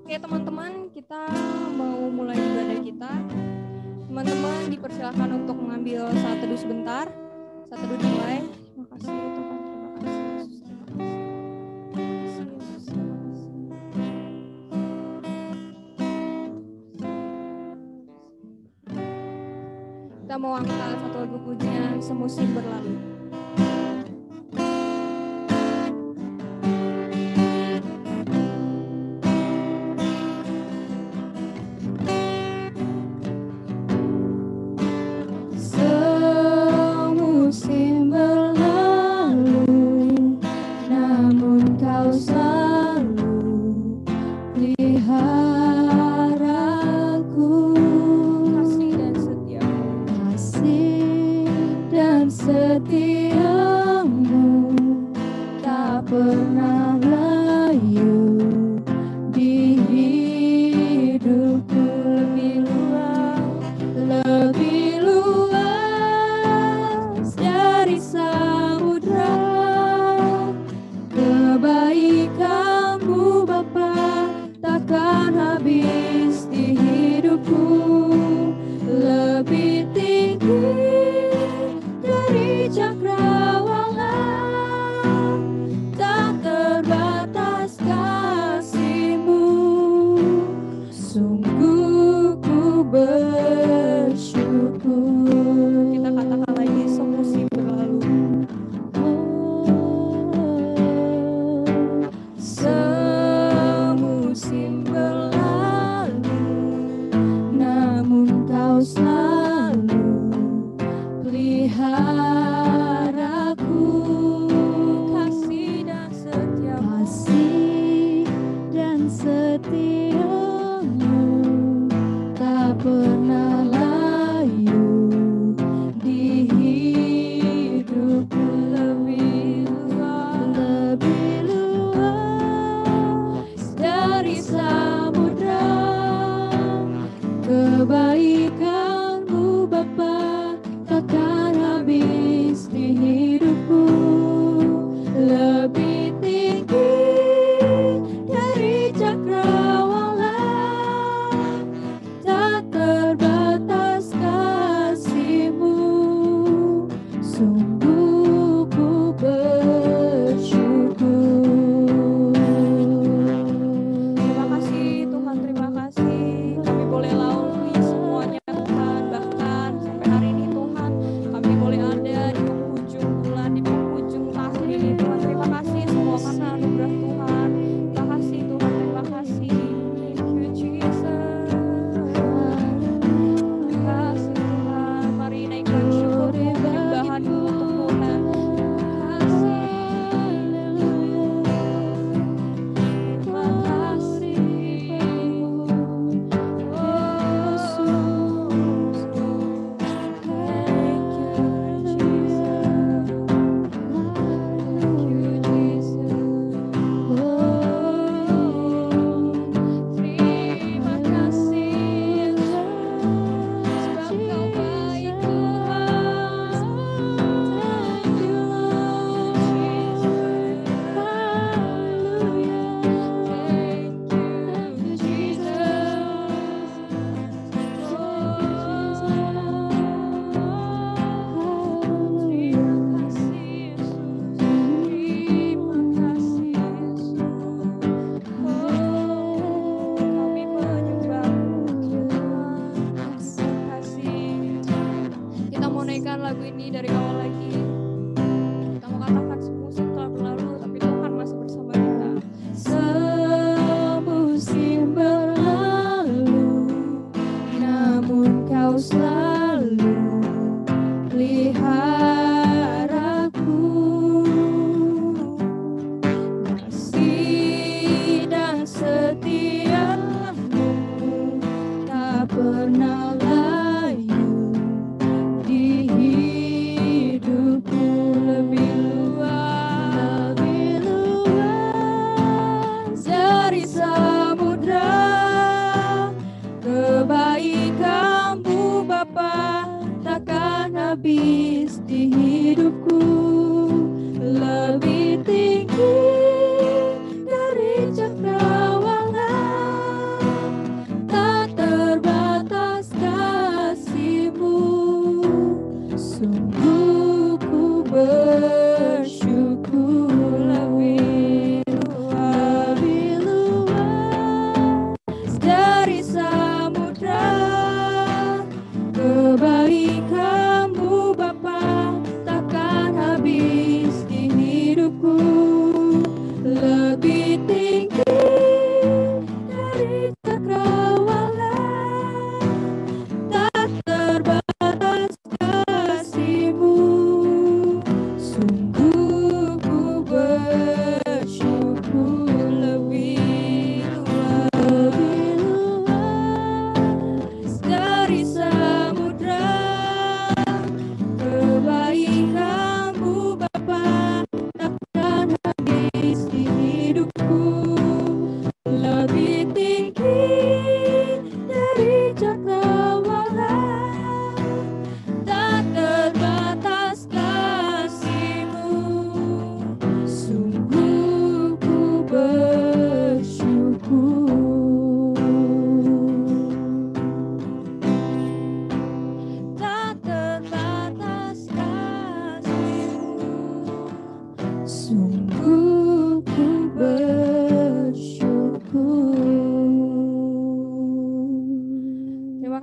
Oke teman-teman, kita mau mulai ibadah kita. Teman-teman dipersilakan untuk mengambil saat teduh sebentar. Saat teduh dimulai. Terima kasih Tuhan, terima kasih Yesus, terima kasih. Kita mau angkat satu lagu pujian Semusim Berlalu. Semusim berlalu, namun kau selalu peliharaku. Kasih dan setiamu, Kasih dan setiamu tak pernah layu di hidupku. Lebih luas dari samudra, kebaikan-Mu Bapa takkan habis di hidupku. Lebih tinggi dari cakrawala, tak terbatas kasih-Mu. Sungguh ku bersyukur. kita katakan lagi semusim berlalu. Semusim berlalu, namun kau selalu peliharaku. Kasih dan setiamu, Kasih dan setiamu tak pernah layu di hidupku. Lebih luas dari samudra, kebaikan-Mu Bapa takkan habis di hidupku. Lebih tinggi dari cakrawala,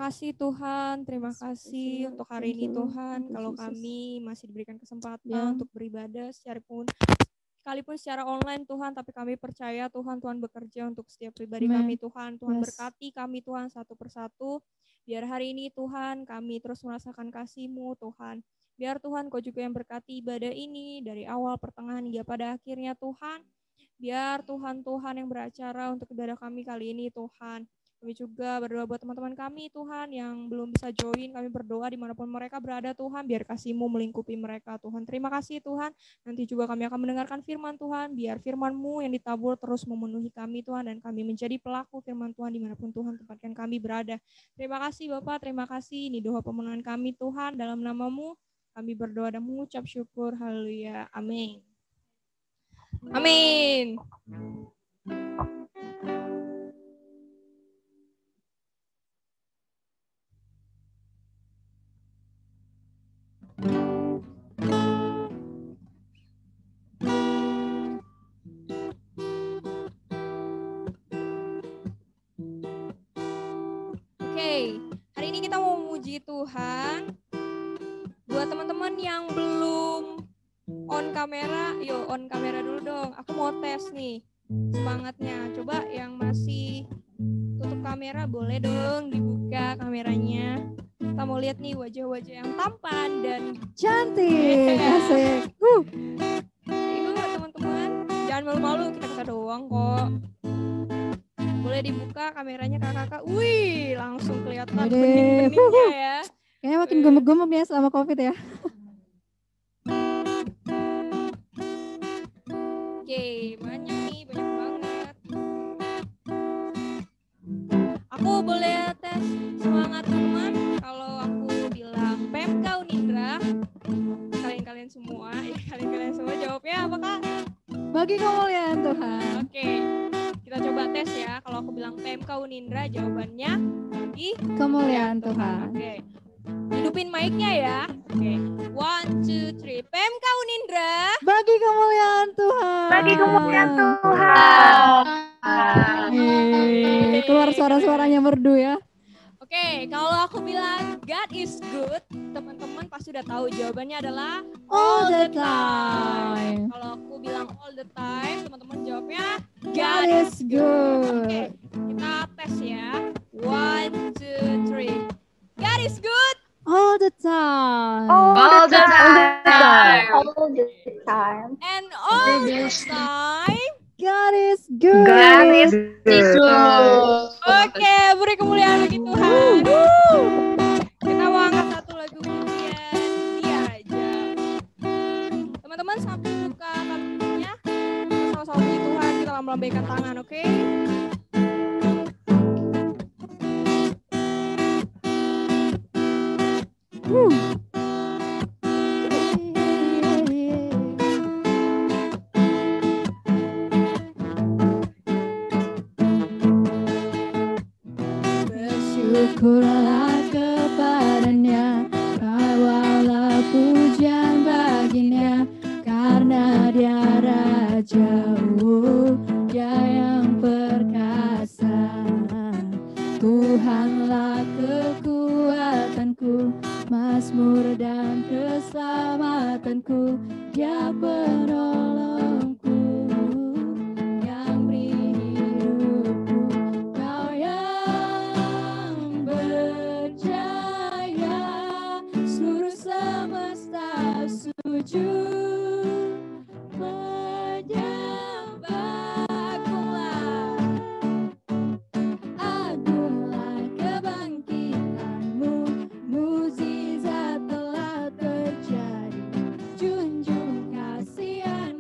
kasih Tuhan, terima kasih untuk hari ini Tuhan, kalau kami masih diberikan kesempatan untuk beribadah sekalipun secara online Tuhan, tapi kami percaya Tuhan bekerja untuk setiap pribadi kami Tuhan. Tuhan berkati kami Tuhan satu persatu, biar hari ini Tuhan kami terus merasakan kasih-Mu Tuhan. Biar Tuhan Kau juga yang berkati ibadah ini dari awal, pertengahan hingga pada akhirnya Tuhan. Biar Tuhan yang beracara untuk ibadah kami kali ini Tuhan. Kami juga berdoa buat teman-teman kami Tuhan yang belum bisa join. Kami berdoa dimanapun mereka berada Tuhan, biar kasih-Mu melingkupi mereka Tuhan. Terima kasih Tuhan. Nanti juga kami akan mendengarkan firman Tuhan, biar firman-Mu yang ditabur terus memenuhi kami Tuhan, dan kami menjadi pelaku firman Tuhan dimanapun Tuhan tempatkan kami berada. Terima kasih Bapak, terima kasih. Ini doa pemenuhan kami Tuhan, dalam nama-Mu kami berdoa dan mengucap syukur. Haleluya. Amin. Amin. Oke, hari ini kita mau memuji Tuhan. Buat teman-teman yang belum on kamera, yuk on kamera dulu dong. Aku mau tes nih semangatnya. Coba yang masih tutup kamera boleh dong dibuka kameranya. Kita mau lihat nih wajah-wajah yang tampan dan cantik. Asik. Ayo teman-teman, jangan malu-malu, kita doang kok. Boleh dibuka kameranya kakak-kakak. Wih, langsung kelihatan bening-beningnya ya. Kayaknya makin gemuk-gemuk ya selama COVID ya. Oke, banyak banget. Aku boleh tes semangat teman. Kalau aku bilang PMK Unindra, kalian semua jawabnya apa Kak? Bagi kemuliaan Tuhan. Oke, kita coba tes ya. Kalau aku bilang PMK Unindra, jawabannya bagi kemuliaan Tuhan. Oke. Hidupin mic-nya ya. Oke. 1, 2, 3. PMK Unindra. Bagi kemuliaan Tuhan. Bagi kemuliaan Tuhan. Keluar suara-suaranya merdu ya. Oke, kalau aku bilang God is good, teman-teman pasti udah tahu jawabannya adalah all the time. Kalau aku bilang all the time, teman-teman jawabnya God is good. Oke, kita tes ya. 1, 2, 3. God is good all the time. All the time. All the time. And all the time. God is good. God is good. Oke, beri kemuliaan bagi Tuhan. Kita mau angkat satu lagu pujian Dia aja. Teman-teman sambil buka kartunya, kita sama-sama puji Tuhan, kita melambaikan tangan, oke? Bersyukurlah kepadanya, bawalah pujian baginya, karena Dia Raja, Dia yang perkasa. Tuhanlah kekuatanku, mazmur dan keselamatanku, Dia penolongku, yang beri hidupku. Kau yang berjaya, seluruh semesta sujud menyembahmu-lah. Agunglah kebangkitanmu, mukjizat telah terjadi. Junjung kasihan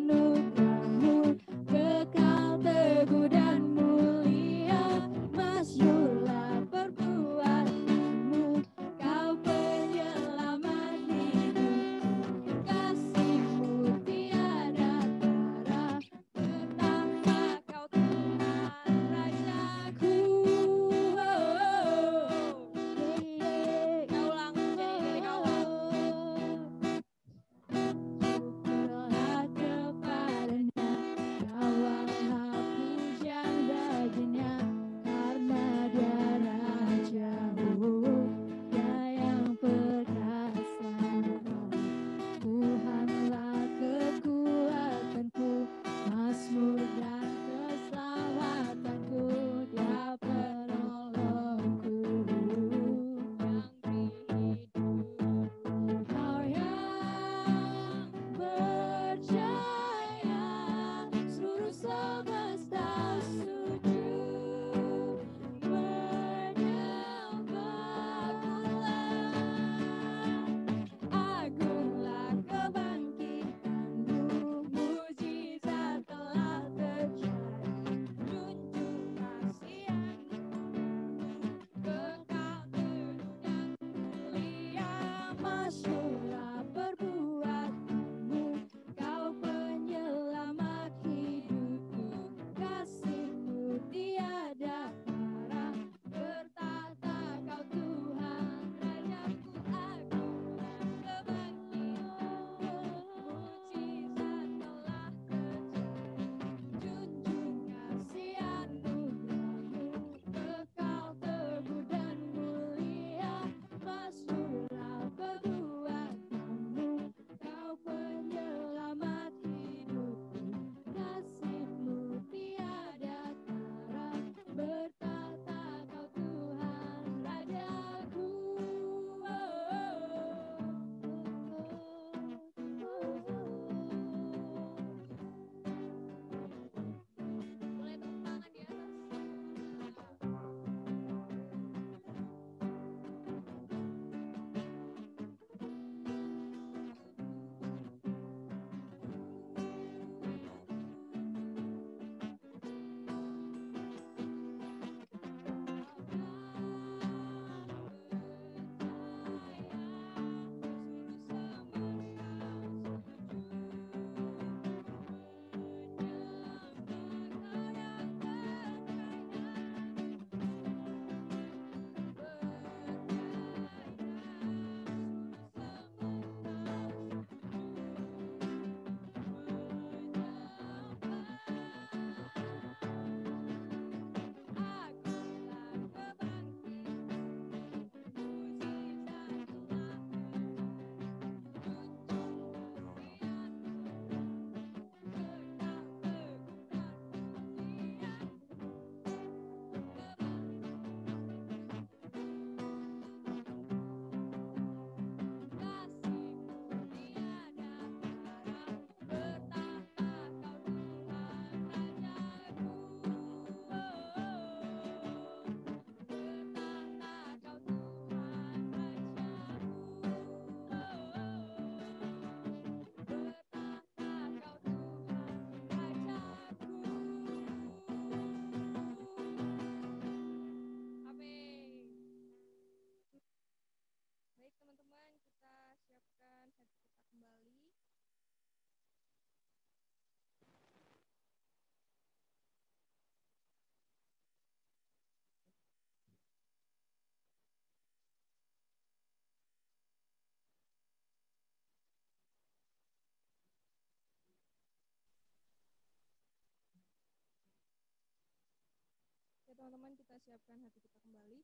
teman-teman kita siapkan hati kita kembali.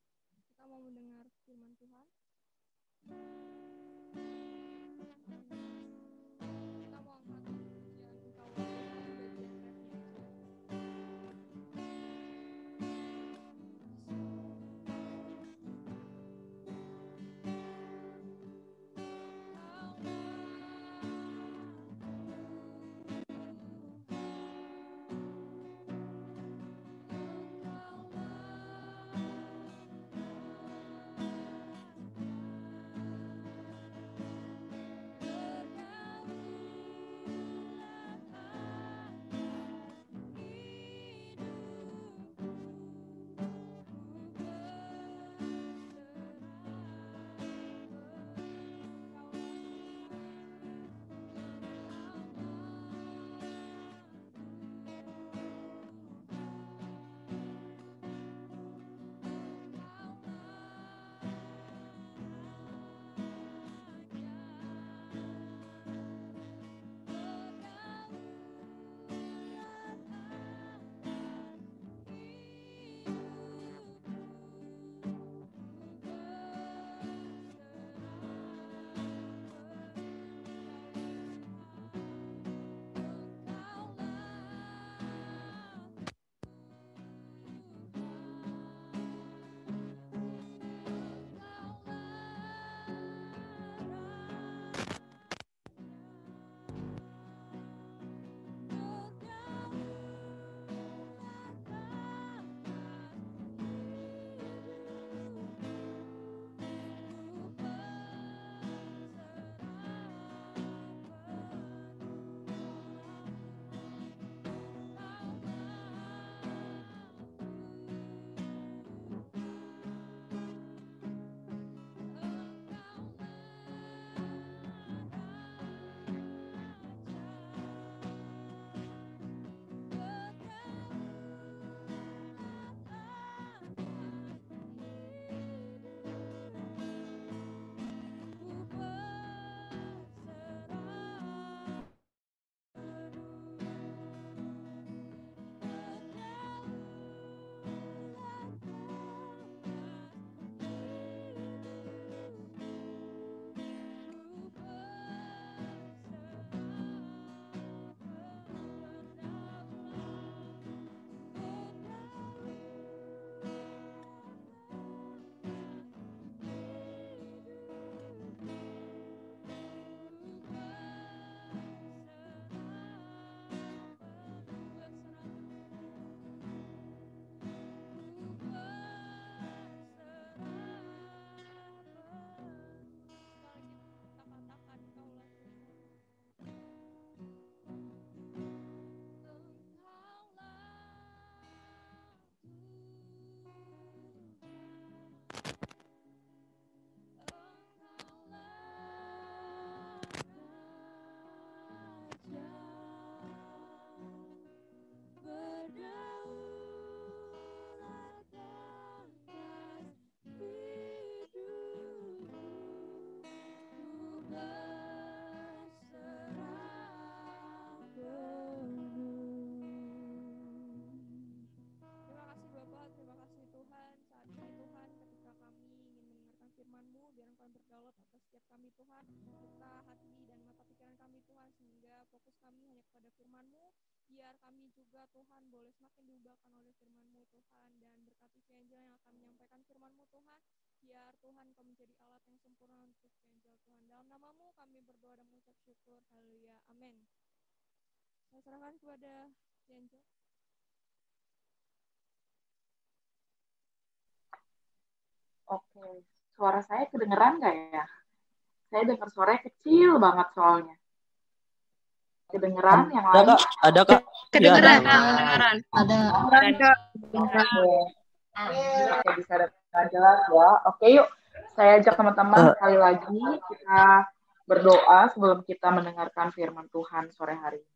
Kita mau mendengar firman Tuhan. Kita mau angkat pujian Engkau Tuhan bagian refnya. Berdoa atas setiap kami Tuhan, buka hati dan mata pikiran kami Tuhan, sehingga fokus kami hanya kepada firman-Mu, biar kami juga Tuhan boleh semakin diubahkan oleh firman-Mu Tuhan, dan berkati si Angel yang akan menyampaikan firman-Mu Tuhan, biar Tuhan Kau menjadi alat yang sempurna untuk si Angel Tuhan. Dalam nama-Mu kami berdoa dan mengucap syukur, haleluya, amin. Saya serahkan kepada si Angel. Oke, suara saya kedengeran nggak ya? Saya dengar suaranya kecil banget soalnya. Kedengeran yang lain? Ada Kak? Kedengeran. Ada. Oke, bisa dengar jelas ya. Oke, yuk. Saya ajak teman-teman sekali lagi kita berdoa sebelum kita mendengarkan firman Tuhan sore hari ini.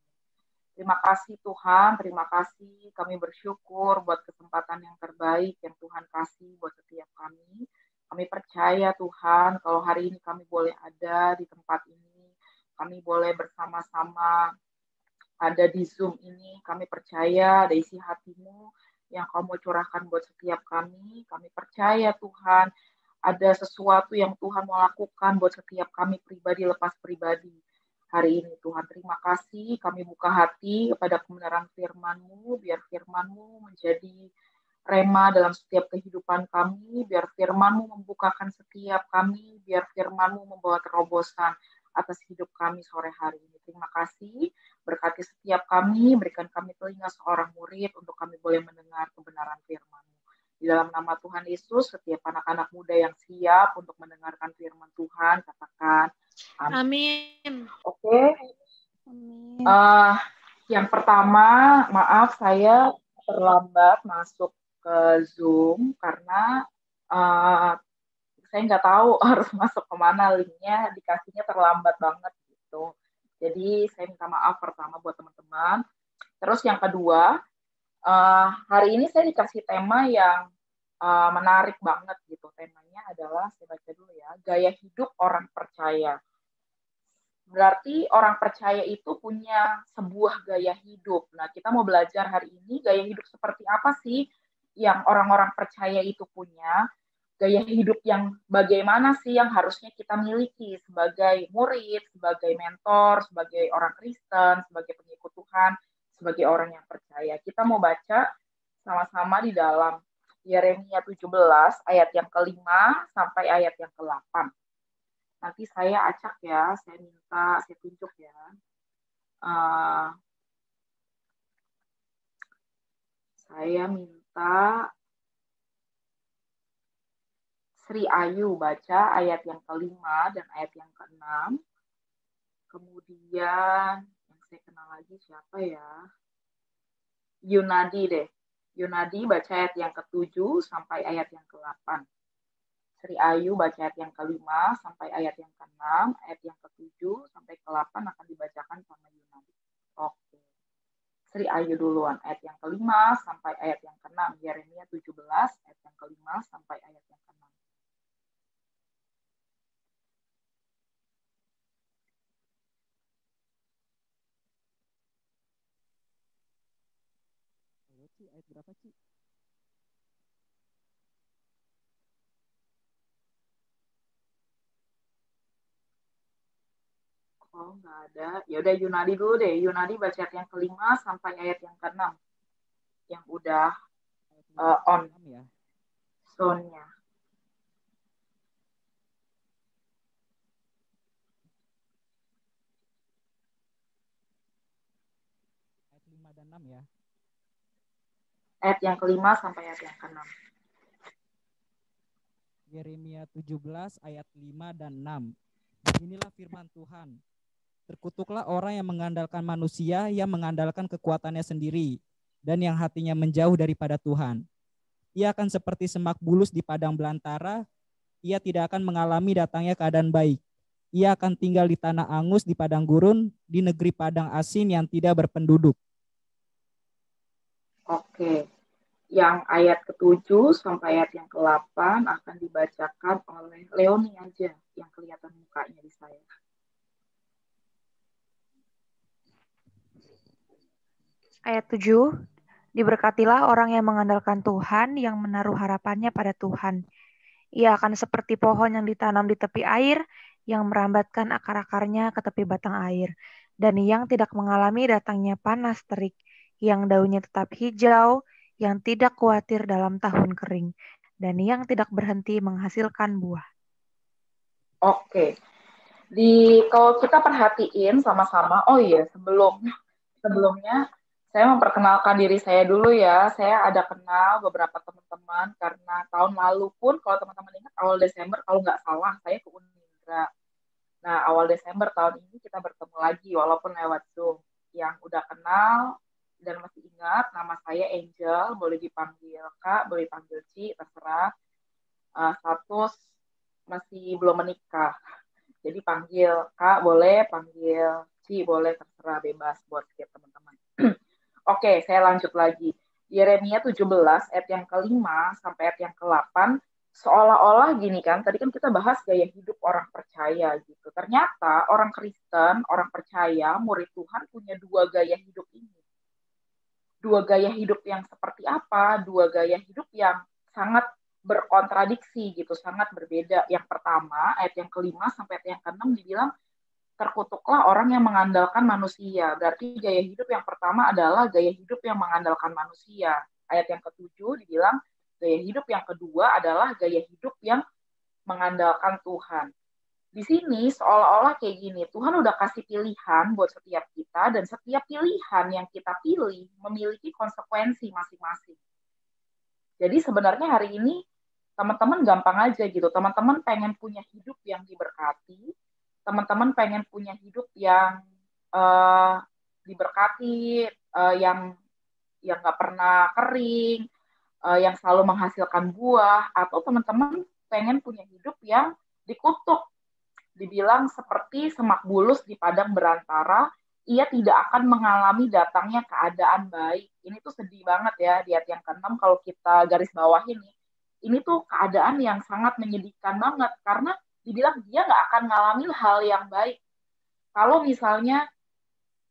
Terima kasih Tuhan, terima kasih. Kami bersyukur buat kesempatan yang terbaik yang Tuhan kasih buat setiap kami. Kami percaya Tuhan, kalau hari ini kami boleh ada di tempat ini, kami boleh bersama-sama ada di Zoom ini, kami percaya ada isi hati-Mu yang kamu curahkan buat setiap kami. Kami percaya Tuhan, ada sesuatu yang Tuhan mau lakukan buat setiap kami pribadi lepas pribadi. Hari ini Tuhan, terima kasih. Kami buka hati kepada kebenaran firman-Mu, biar firman-Mu menjadi rema dalam setiap kehidupan kami, biar firman-Mu membukakan setiap kami, biar firman-Mu membawa terobosan atas hidup kami sore hari ini. Terima kasih, berkati setiap kami, berikan kami telinga seorang murid untuk kami boleh mendengar kebenaran firman-Mu. Di dalam nama Tuhan Yesus, setiap anak-anak muda yang siap untuk mendengarkan firman Tuhan, katakan amin. Oke. Amin. Yang pertama, maaf saya terlambat masuk ke Zoom karena saya nggak tahu harus masuk kemana, linknya dikasihnya terlambat banget gitu. Jadi saya minta maaf pertama buat teman-teman. Terus yang kedua, hari ini saya dikasih tema yang menarik banget gitu. Temanya adalah, saya baca dulu ya, gaya hidup orang percaya. Berarti orang percaya itu punya sebuah gaya hidup. Nah, kita mau belajar hari ini gaya hidup seperti apa sih yang orang-orang percaya itu punya, gaya hidup yang bagaimana sih yang harusnya kita miliki sebagai murid, sebagai mentor, sebagai orang Kristen, sebagai pengikut Tuhan, sebagai orang yang percaya. Kita mau baca sama-sama di dalam Yeremia 17 ayat yang ke-5 sampai ayat yang ke-8. Nanti saya acak ya, saya tunjuk ya. Saya minta Sri Ayu baca ayat yang ke-5 dan ayat yang ke-6. Kemudian, yang saya kenal lagi siapa ya? Yunadi deh. Yunadi baca ayat yang ke-7 sampai ayat yang ke-8. Sri Ayu baca ayat yang ke-5 sampai ayat yang ke-6. Ayat yang ke-7 sampai ke-8 akan dibacakan sama Yunadi. Oke. Sri Ayu duluan, ayat yang ke-5 sampai ayat yang ke-6. Yeremia 17, ayat yang ke-5 sampai ayat yang ke-6. Ayat berapa, Ci? Oh, nggak ada. Ya udah Yunadi dulu deh. Yunadi baca ayat yang ke-5 sampai ayat yang ke-6. Yang udah on ya. Sound-nya. Ayat 5 dan 6 ya. Ayat yang ke-5 sampai ayat yang ke-6. Yeremia 17 ayat 5 dan 6. Inilah firman Tuhan. Terkutuklah orang yang mengandalkan manusia, yang mengandalkan kekuatannya sendiri, dan yang hatinya menjauh daripada Tuhan. Ia akan seperti semak bulus di padang belantara. Ia tidak akan mengalami datangnya keadaan baik. Ia akan tinggal di tanah angus, di padang gurun, di negeri padang asin yang tidak berpenduduk. Oke. Yang ayat ke-7 sampai ayat yang ke-8 akan dibacakan oleh Leoni aja, yang kelihatan mukanya di saya. Ayat 7, diberkatilah orang yang mengandalkan Tuhan, yang menaruh harapannya pada Tuhan. Ia akan seperti pohon yang ditanam di tepi air, yang merambatkan akar-akarnya ke tepi batang air, dan yang tidak mengalami datangnya panas terik, yang daunnya tetap hijau, yang tidak khawatir dalam tahun kering, dan yang tidak berhenti menghasilkan buah. Oke. Kalau kita perhatiin sama-sama, oh iya, sebelumnya saya memperkenalkan diri saya dulu ya. Saya ada kenal beberapa teman-teman karena tahun lalu pun, kalau teman-teman ingat, awal Desember, kalau nggak salah, saya ke Unindra. Nah, awal Desember tahun ini kita bertemu lagi, walaupun lewat Zoom. Yang udah kenal dan masih ingat, nama saya Angel, boleh dipanggil Kak, boleh dipanggil Ci, terserah. Status masih belum menikah. Jadi panggil Kak boleh, panggil Ci boleh, terserah, bebas buat setiap teman-teman. Oke, saya lanjut lagi. Yeremia 17 ayat yang ke-5 sampai ayat yang ke-8, seolah-olah gini kan, tadi kan kita bahas gaya hidup orang percaya gitu. Ternyata orang Kristen, orang percaya, murid Tuhan punya dua gaya hidup ini. dua gaya hidup yang seperti apa? Dua gaya hidup yang sangat berkontradiksi gitu, sangat berbeda. Yang pertama, ayat yang ke-5 sampai ayat yang ke-6 dibilang, terkutuklah orang yang mengandalkan manusia. Berarti gaya hidup yang pertama adalah gaya hidup yang mengandalkan manusia. Ayat yang ke-7 dibilang, gaya hidup yang kedua adalah gaya hidup yang mengandalkan Tuhan. Di sini seolah-olah kayak gini, Tuhan udah kasih pilihan buat setiap kita, dan setiap pilihan yang kita pilih memiliki konsekuensi masing-masing. Jadi sebenarnya hari ini teman-teman gampang aja gitu, teman-teman pengen punya hidup yang diberkati, teman-teman pengen punya hidup yang diberkati, yang nggak pernah kering, yang selalu menghasilkan buah, atau teman-teman pengen punya hidup yang dikutuk, dibilang seperti semak bulus di padang berantara, ia tidak akan mengalami datangnya keadaan baik. Ini tuh sedih banget ya di ayat yang ke-6 kalau kita garis bawahin nih. Ini tuh keadaan yang sangat menyedihkan banget karena dibilang dia nggak akan ngalamin hal yang baik. Kalau misalnya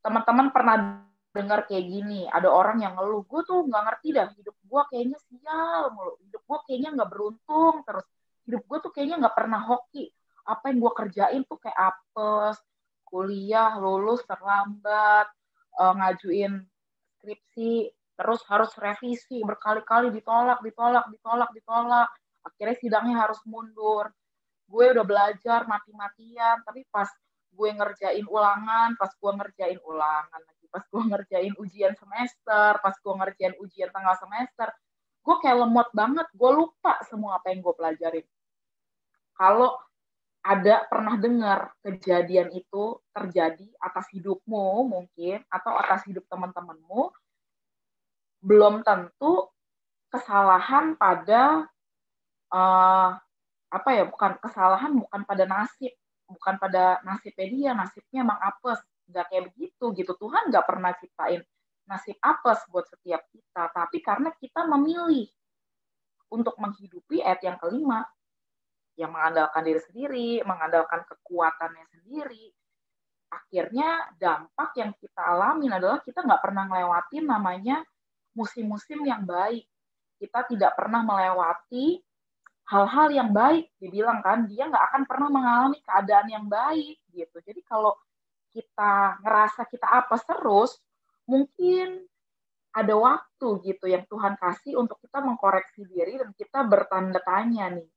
teman-teman pernah dengar kayak gini, ada orang yang ngeluh, gue tuh nggak ngerti dah, hidup gue kayaknya sial mulu, hidup gue kayaknya nggak beruntung, terus hidup gue tuh kayaknya nggak pernah hoki. Apa yang gue kerjain tuh kayak apes, kuliah lulus terlambat, ngajuin skripsi, terus harus revisi, berkali-kali ditolak, akhirnya sidangnya harus mundur. Gue udah belajar mati-matian, tapi pas gue ngerjain ulangan, pas gue ngerjain ujian semester, pas gue ngerjain ujian tengah semester, gue kayak lemot banget, gue lupa semua apa yang gue pelajarin. Kalau ada pernah dengar kejadian itu terjadi atas hidupmu mungkin, atau atas hidup teman-temanmu, belum tentu kesalahan pada bukan pada nasib, bukan pada nasibnya dia, nasibnya emang apes, nggak kayak begitu gitu. Tuhan nggak pernah ciptain nasib apes buat setiap kita, tapi karena kita memilih untuk menghidupi ayat yang ke-5, yang mengandalkan diri sendiri, mengandalkan kekuatannya sendiri, akhirnya dampak yang kita alamin adalah kita nggak pernah ngelewatin namanya musim-musim yang baik. Kita tidak pernah melewati hal-hal yang baik. Dibilang kan, dia nggak akan pernah mengalami keadaan yang baik gitu. Jadi kalau kita ngerasa kita apes terus, mungkin ada waktu gitu yang Tuhan kasih untuk kita mengkoreksi diri dan kita bertanda tanya nih,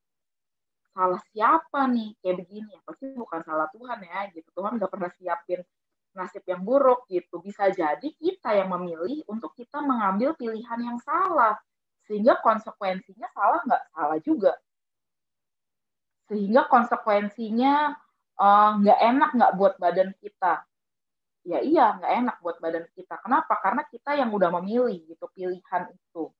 salah siapa nih kayak begini? Pasti bukan salah Tuhan ya gitu. Tuhan nggak pernah siapin nasib yang buruk gitu. Bisa jadi kita yang memilih untuk kita mengambil pilihan yang salah, sehingga konsekuensinya salah nggak? Salah juga. Sehingga konsekuensinya nggak enak nggak buat badan kita? Ya iya, nggak enak buat badan kita. Kenapa? Karena kita yang udah memilih gitu pilihan itu.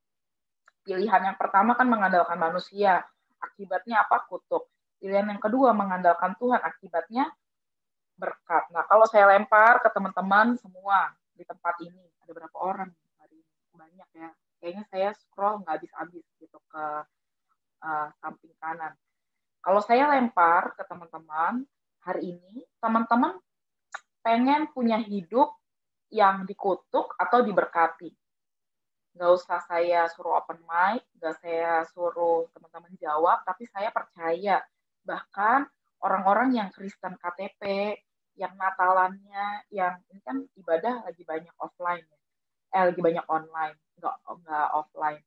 Pilihan yang pertama kan mengandalkan manusia. Akibatnya apa? Kutuk. Pilihan yang kedua mengandalkan Tuhan, akibatnya berkat. Nah, kalau saya lempar ke teman-teman semua di tempat ini, ada berapa orang hari ini? Banyak ya. Kayaknya saya scroll nggak habis-habis gitu ke samping kanan. Kalau saya lempar ke teman-teman hari ini, teman-teman pengen punya hidup yang dikutuk atau diberkati. Nggak usah saya suruh open mic, nggak saya suruh teman-teman jawab, tapi saya percaya bahkan orang-orang yang Kristen KTP, yang Natalannya, yang ini kan ibadah lagi banyak offline, lagi banyak online, nggak offline.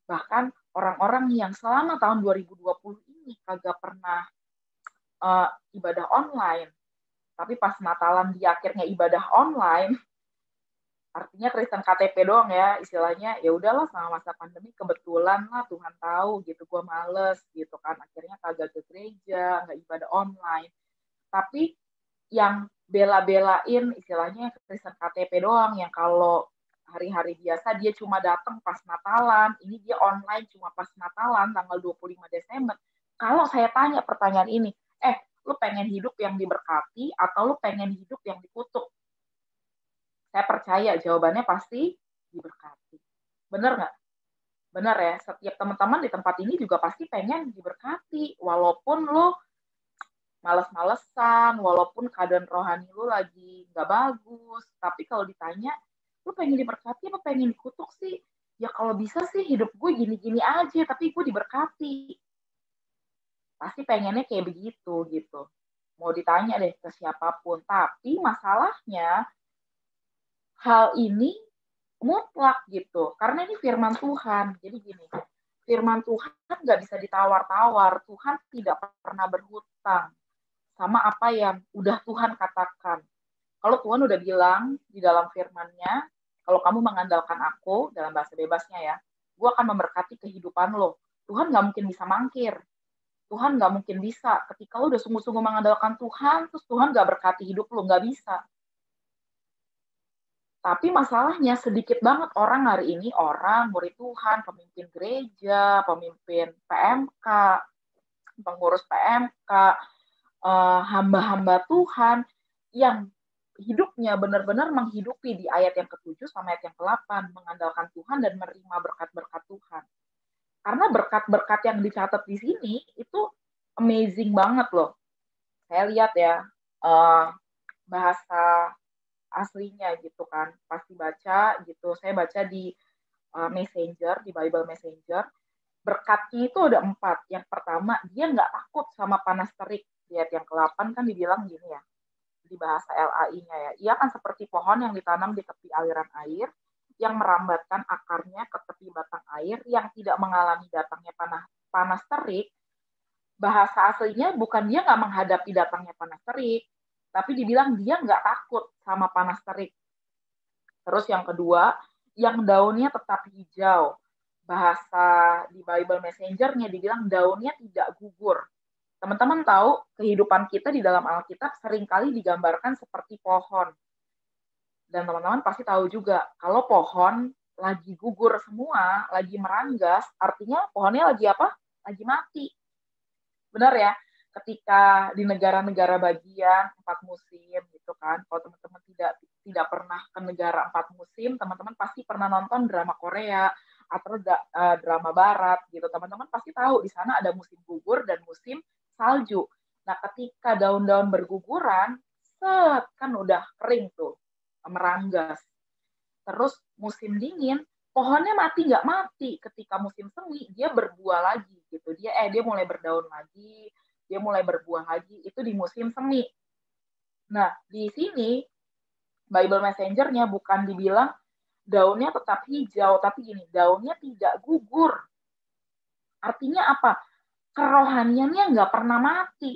Bahkan orang-orang yang selama tahun 2020 ini kagak pernah ibadah online, tapi pas Natalan dia akhirnya ibadah online, artinya Kristen KTP doang ya, istilahnya ya udahlah sama masa pandemi kebetulan lah Tuhan tahu gitu, gue males gitu kan, akhirnya kagak ke gereja, nggak ibadah online. Tapi yang bela-belain istilahnya Kristen KTP doang, yang kalau hari-hari biasa dia cuma datang pas Natalan, ini dia online cuma pas Natalan tanggal 25 Desember. Kalau saya tanya pertanyaan ini, lu pengen hidup yang diberkati atau lu pengen hidup yang dikutuk? Saya percaya jawabannya pasti diberkati. Bener nggak? Bener ya, setiap teman-teman di tempat ini juga pasti pengen diberkati. Walaupun lu males-malesan, walaupun keadaan rohani lu lagi nggak bagus. Tapi kalau ditanya, lu pengen diberkati apa pengen dikutuk sih? Ya kalau bisa sih hidup gue gini-gini aja, tapi gue diberkati. Pasti pengennya kayak begitu gitu. Mau ditanya deh ke siapapun. Tapi masalahnya hal ini mutlak gitu. Karena ini firman Tuhan. Jadi gini, firman Tuhan nggak bisa ditawar-tawar. Tuhan tidak pernah berhutang sama apa yang udah Tuhan katakan. Kalau Tuhan udah bilang di dalam firman-Nya, kalau kamu mengandalkan aku, dalam bahasa bebasnya ya, gue akan memberkati kehidupan lo. Tuhan nggak mungkin bisa mangkir. Tuhan nggak mungkin bisa. Ketika lo udah sungguh-sungguh mengandalkan Tuhan, terus Tuhan nggak berkati hidup lo, nggak bisa. Tapi masalahnya sedikit banget orang hari ini, orang, murid Tuhan, pemimpin gereja, pemimpin PMK, pengurus PMK, hamba-hamba Tuhan, yang hidupnya benar-benar menghidupi di ayat yang ke-7 sama ayat yang ke-8, mengandalkan Tuhan dan menerima berkat-berkat Tuhan. Karena berkat-berkat yang dicatat di sini itu amazing banget loh. Saya lihat ya, bahasa aslinya gitu kan, pasti baca gitu. Saya baca di Messenger, di Bible Messenger, berkatnya itu ada 4. Yang pertama, dia nggak takut sama panas terik. Di ayat yang ke-8 kan dibilang gini ya, di bahasa LAI-nya ya, ia kan seperti pohon yang ditanam di tepi aliran air, yang merambatkan akarnya ke tepi batang air, yang tidak mengalami datangnya panas terik. Bahasa aslinya bukan dia nggak menghadapi datangnya panas terik, tapi dibilang dia nggak takut sama panas terik. Terus yang kedua, yang daunnya tetap hijau. Bahasa di Bible Messenger-nya dibilang daunnya tidak gugur. Teman-teman tahu, kehidupan kita di dalam Alkitab seringkali digambarkan seperti pohon. Dan teman-teman pasti tahu juga, kalau pohon lagi gugur semua, lagi meranggas, artinya pohonnya lagi apa? Lagi mati. Benar ya? Ketika di negara-negara bagian 4 musim gitu kan, kalau teman-teman tidak pernah ke negara 4 musim, teman-teman pasti pernah nonton drama Korea atau drama Barat gitu. Teman-teman pasti tahu di sana ada musim gugur dan musim salju. Nah, ketika daun-daun berguguran, kan udah kering tuh, meranggas. Terus musim dingin, pohonnya mati nggak mati. Ketika musim semi, dia berbuah lagi gitu. Dia mulai berdaun lagi, dia mulai berbuah lagi. Itu di musim semi. Nah, di sini Bible Messenger-nya bukan dibilang daunnya tetap hijau, tapi gini, daunnya tidak gugur. Artinya apa? Kerohaniannya nggak pernah mati.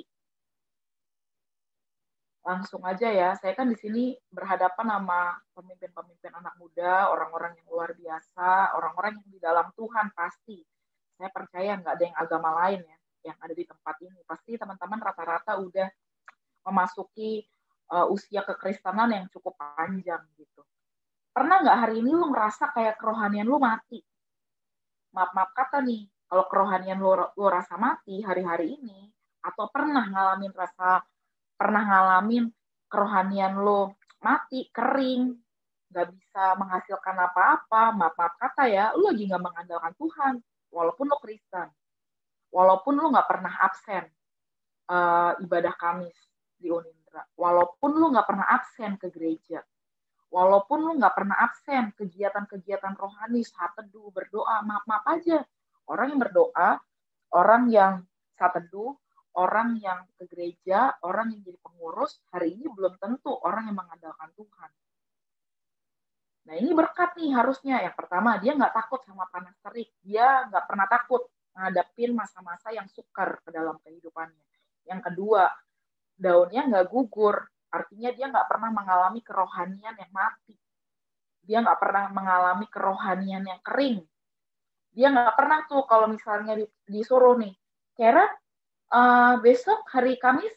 Langsung aja ya, saya kan di sini berhadapan sama pemimpin-pemimpin anak muda, orang-orang yang luar biasa, orang-orang yang di dalam Tuhan pasti. Saya percaya nggak ada yang agama lain ya, yang ada di tempat ini. Pasti teman-teman rata-rata udah memasuki usia kekristenan yang cukup panjang gitu. Pernah nggak hari ini lu ngerasa kayak kerohanian lu mati? Maaf kata nih, kalau kerohanian lu rasa mati hari-hari ini, atau pernah ngalamin kerohanian lu mati, kering, nggak bisa menghasilkan apa-apa, maaf kata ya, lu lagi nggak mengandalkan Tuhan, walaupun lu Kristen, walaupun lu nggak pernah absen ibadah Kamis di Unindra, walaupun lu nggak pernah absen ke gereja, walaupun lu nggak pernah absen kegiatan-kegiatan rohani, saat teduh, berdoa, maaf aja. Orang yang berdoa, orang yang saat teduh, orang yang ke gereja, orang yang jadi pengurus, hari ini belum tentu orang yang mengandalkan Tuhan. Nah ini berkat nih harusnya. Yang pertama, dia nggak takut sama panas terik. Dia nggak pernah takut ngadepin masa-masa yang sukar ke dalam kehidupannya. Yang kedua, daunnya nggak gugur. Artinya dia nggak pernah mengalami kerohanian yang mati. Dia nggak pernah mengalami kerohanian yang kering. Dia nggak pernah tuh kalau misalnya disuruh nih, Kera, besok hari Kamis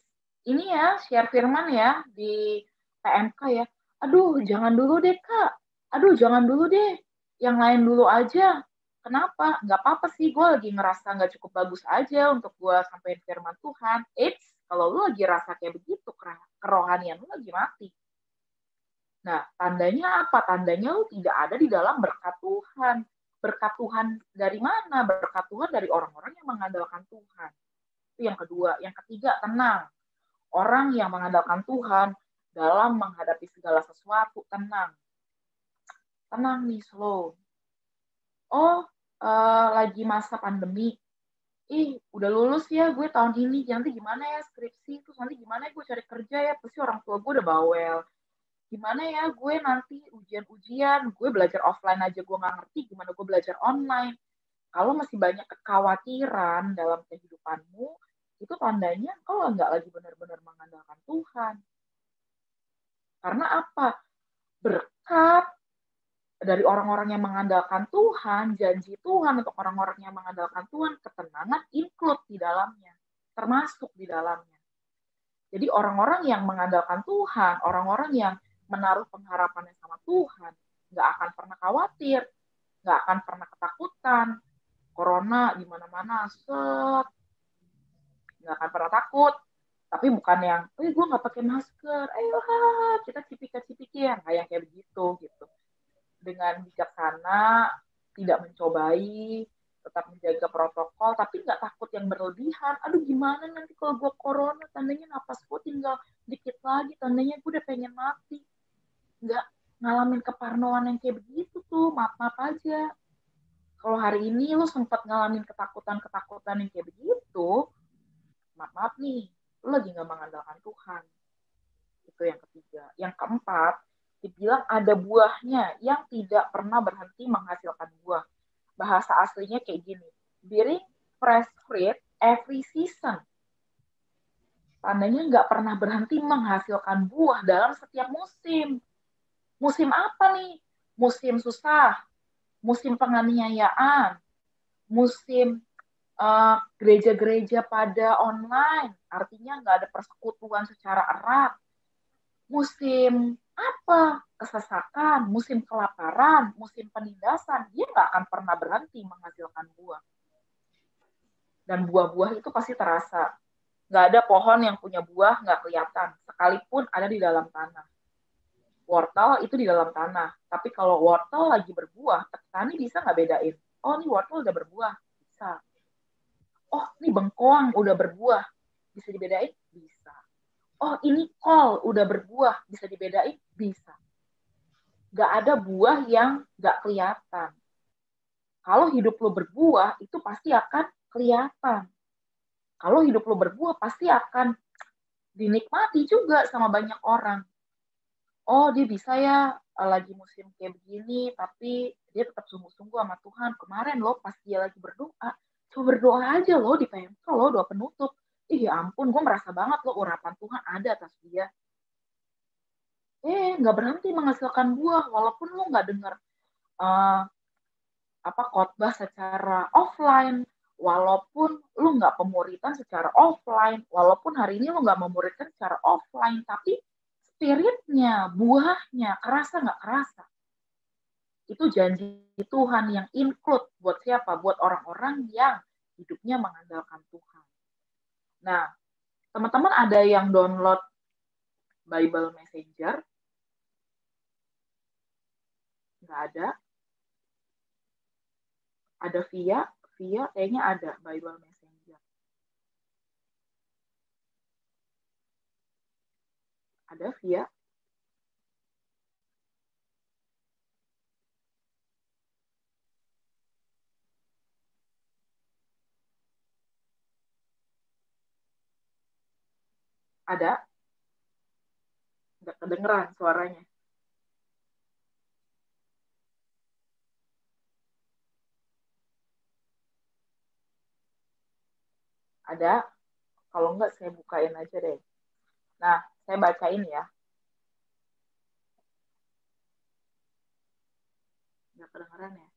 ini ya, share firman ya di PMK ya. Aduh, jangan dulu deh, Kak. Aduh, jangan dulu deh. Yang lain dulu aja. Kenapa? Nggak apa-apa sih, gue lagi ngerasa nggak cukup bagus aja untuk gue sampein firman Tuhan. Kalau lu lagi rasa kayak begitu, kerohanian lu lagi mati. Nah, tandanya apa? Tandanya lu tidak ada di dalam berkat Tuhan. Berkat Tuhan dari mana? Berkat Tuhan dari orang-orang yang mengandalkan Tuhan. Itu yang kedua. Yang ketiga, tenang. Orang yang mengandalkan Tuhan dalam menghadapi segala sesuatu, tenang. tenang nih, slow. Oh, lagi masa pandemi. Udah lulus ya gue tahun ini, nanti gimana ya skripsi, terus nanti gimana ya gue cari kerja ya, pasti orang tua gue udah bawel. Gimana ya gue nanti ujian-ujian, gue belajar offline aja gue nggak ngerti, gimana gue belajar online. Kalau masih banyak kekhawatiran dalam kehidupanmu, itu tandanya kau nggak lagi benar-benar mengandalkan Tuhan. Karena apa? Berkat dari orang-orang yang mengandalkan Tuhan, janji Tuhan untuk orang-orang yang mengandalkan Tuhan, ketenangan include di dalamnya, termasuk di dalamnya. Jadi orang-orang yang mengandalkan Tuhan, orang-orang yang menaruh pengharapannya sama Tuhan, nggak akan pernah khawatir, nggak akan pernah ketakutan. Corona di mana-mana, nggak akan pernah takut. Tapi bukan yang, gue nggak pakai masker, ayo kita cipika-cipiki yang kayak begitu gitu. Dengan bijaksana, tidak mencobai, tetap menjaga protokol, tapi nggak takut yang berlebihan. Aduh gimana nanti kalau gue corona, tandanya napas gue tinggal dikit lagi, tandanya gue udah pengen mati. Nggak ngalamin keparnoan yang kayak begitu tuh, maaf-maaf aja. Kalau hari ini lo sempat ngalamin ketakutan-ketakutan yang kayak begitu, maaf-maaf nih, lo lagi nggak mengandalkan Tuhan. Itu yang ketiga. Yang keempat, dibilang ada buahnya yang tidak pernah berhenti menghasilkan buah. Bahasa aslinya kayak gini, bearing fresh fruit every season. Tandanya nggak pernah berhenti menghasilkan buah dalam setiap musim. Musim apa nih? Musim susah, musim penganiayaan, musim gereja-gereja pada online, artinya nggak ada persekutuan secara erat. Musim apa? Kesesakan, musim kelaparan, musim penindasan, dia nggak akan pernah berhenti menghasilkan buah. Dan buah-buah itu pasti terasa. Nggak ada pohon yang punya buah nggak kelihatan, sekalipun ada di dalam tanah. Wortel itu di dalam tanah, tapi kalau wortel lagi berbuah, petani bisa nggak bedain? Oh, ini wortel udah berbuah, bisa. Oh, ini bengkoang udah berbuah, bisa dibedain? Bisa. Oh, ini kol udah berbuah, bisa dibedain? Bisa. Gak ada buah yang gak kelihatan. Kalau hidup lo berbuah, itu pasti akan kelihatan. Kalau hidup lo berbuah, pasti akan dinikmati juga sama banyak orang. Oh, dia bisa ya lagi musim kayak begini, tapi dia tetap sungguh-sungguh sama Tuhan. Kemarin lo pas dia lagi berdoa, coba berdoa aja lo di PMK lo, doa penutup. Ya ampun, gue merasa banget lo urapan Tuhan ada atas dia. Nggak berhenti menghasilkan buah, walaupun lo nggak dengar khotbah secara offline, walaupun lo nggak pemuritan secara offline, walaupun hari ini lo nggak memuridkan secara offline, tapi spiritnya, buahnya, kerasa nggak kerasa? Itu janji Tuhan yang include buat siapa? Buat orang-orang yang hidupnya mengandalkan Tuhan. Nah, teman-teman ada yang download Bible Messenger? Nggak ada. Ada via kayaknya ada Bible Messenger. Ada via. Ada? Nggak kedengeran suaranya. Ada? Kalau enggak, saya bukain aja deh. Nah, saya bacain ya. Nggak kedengeran ya?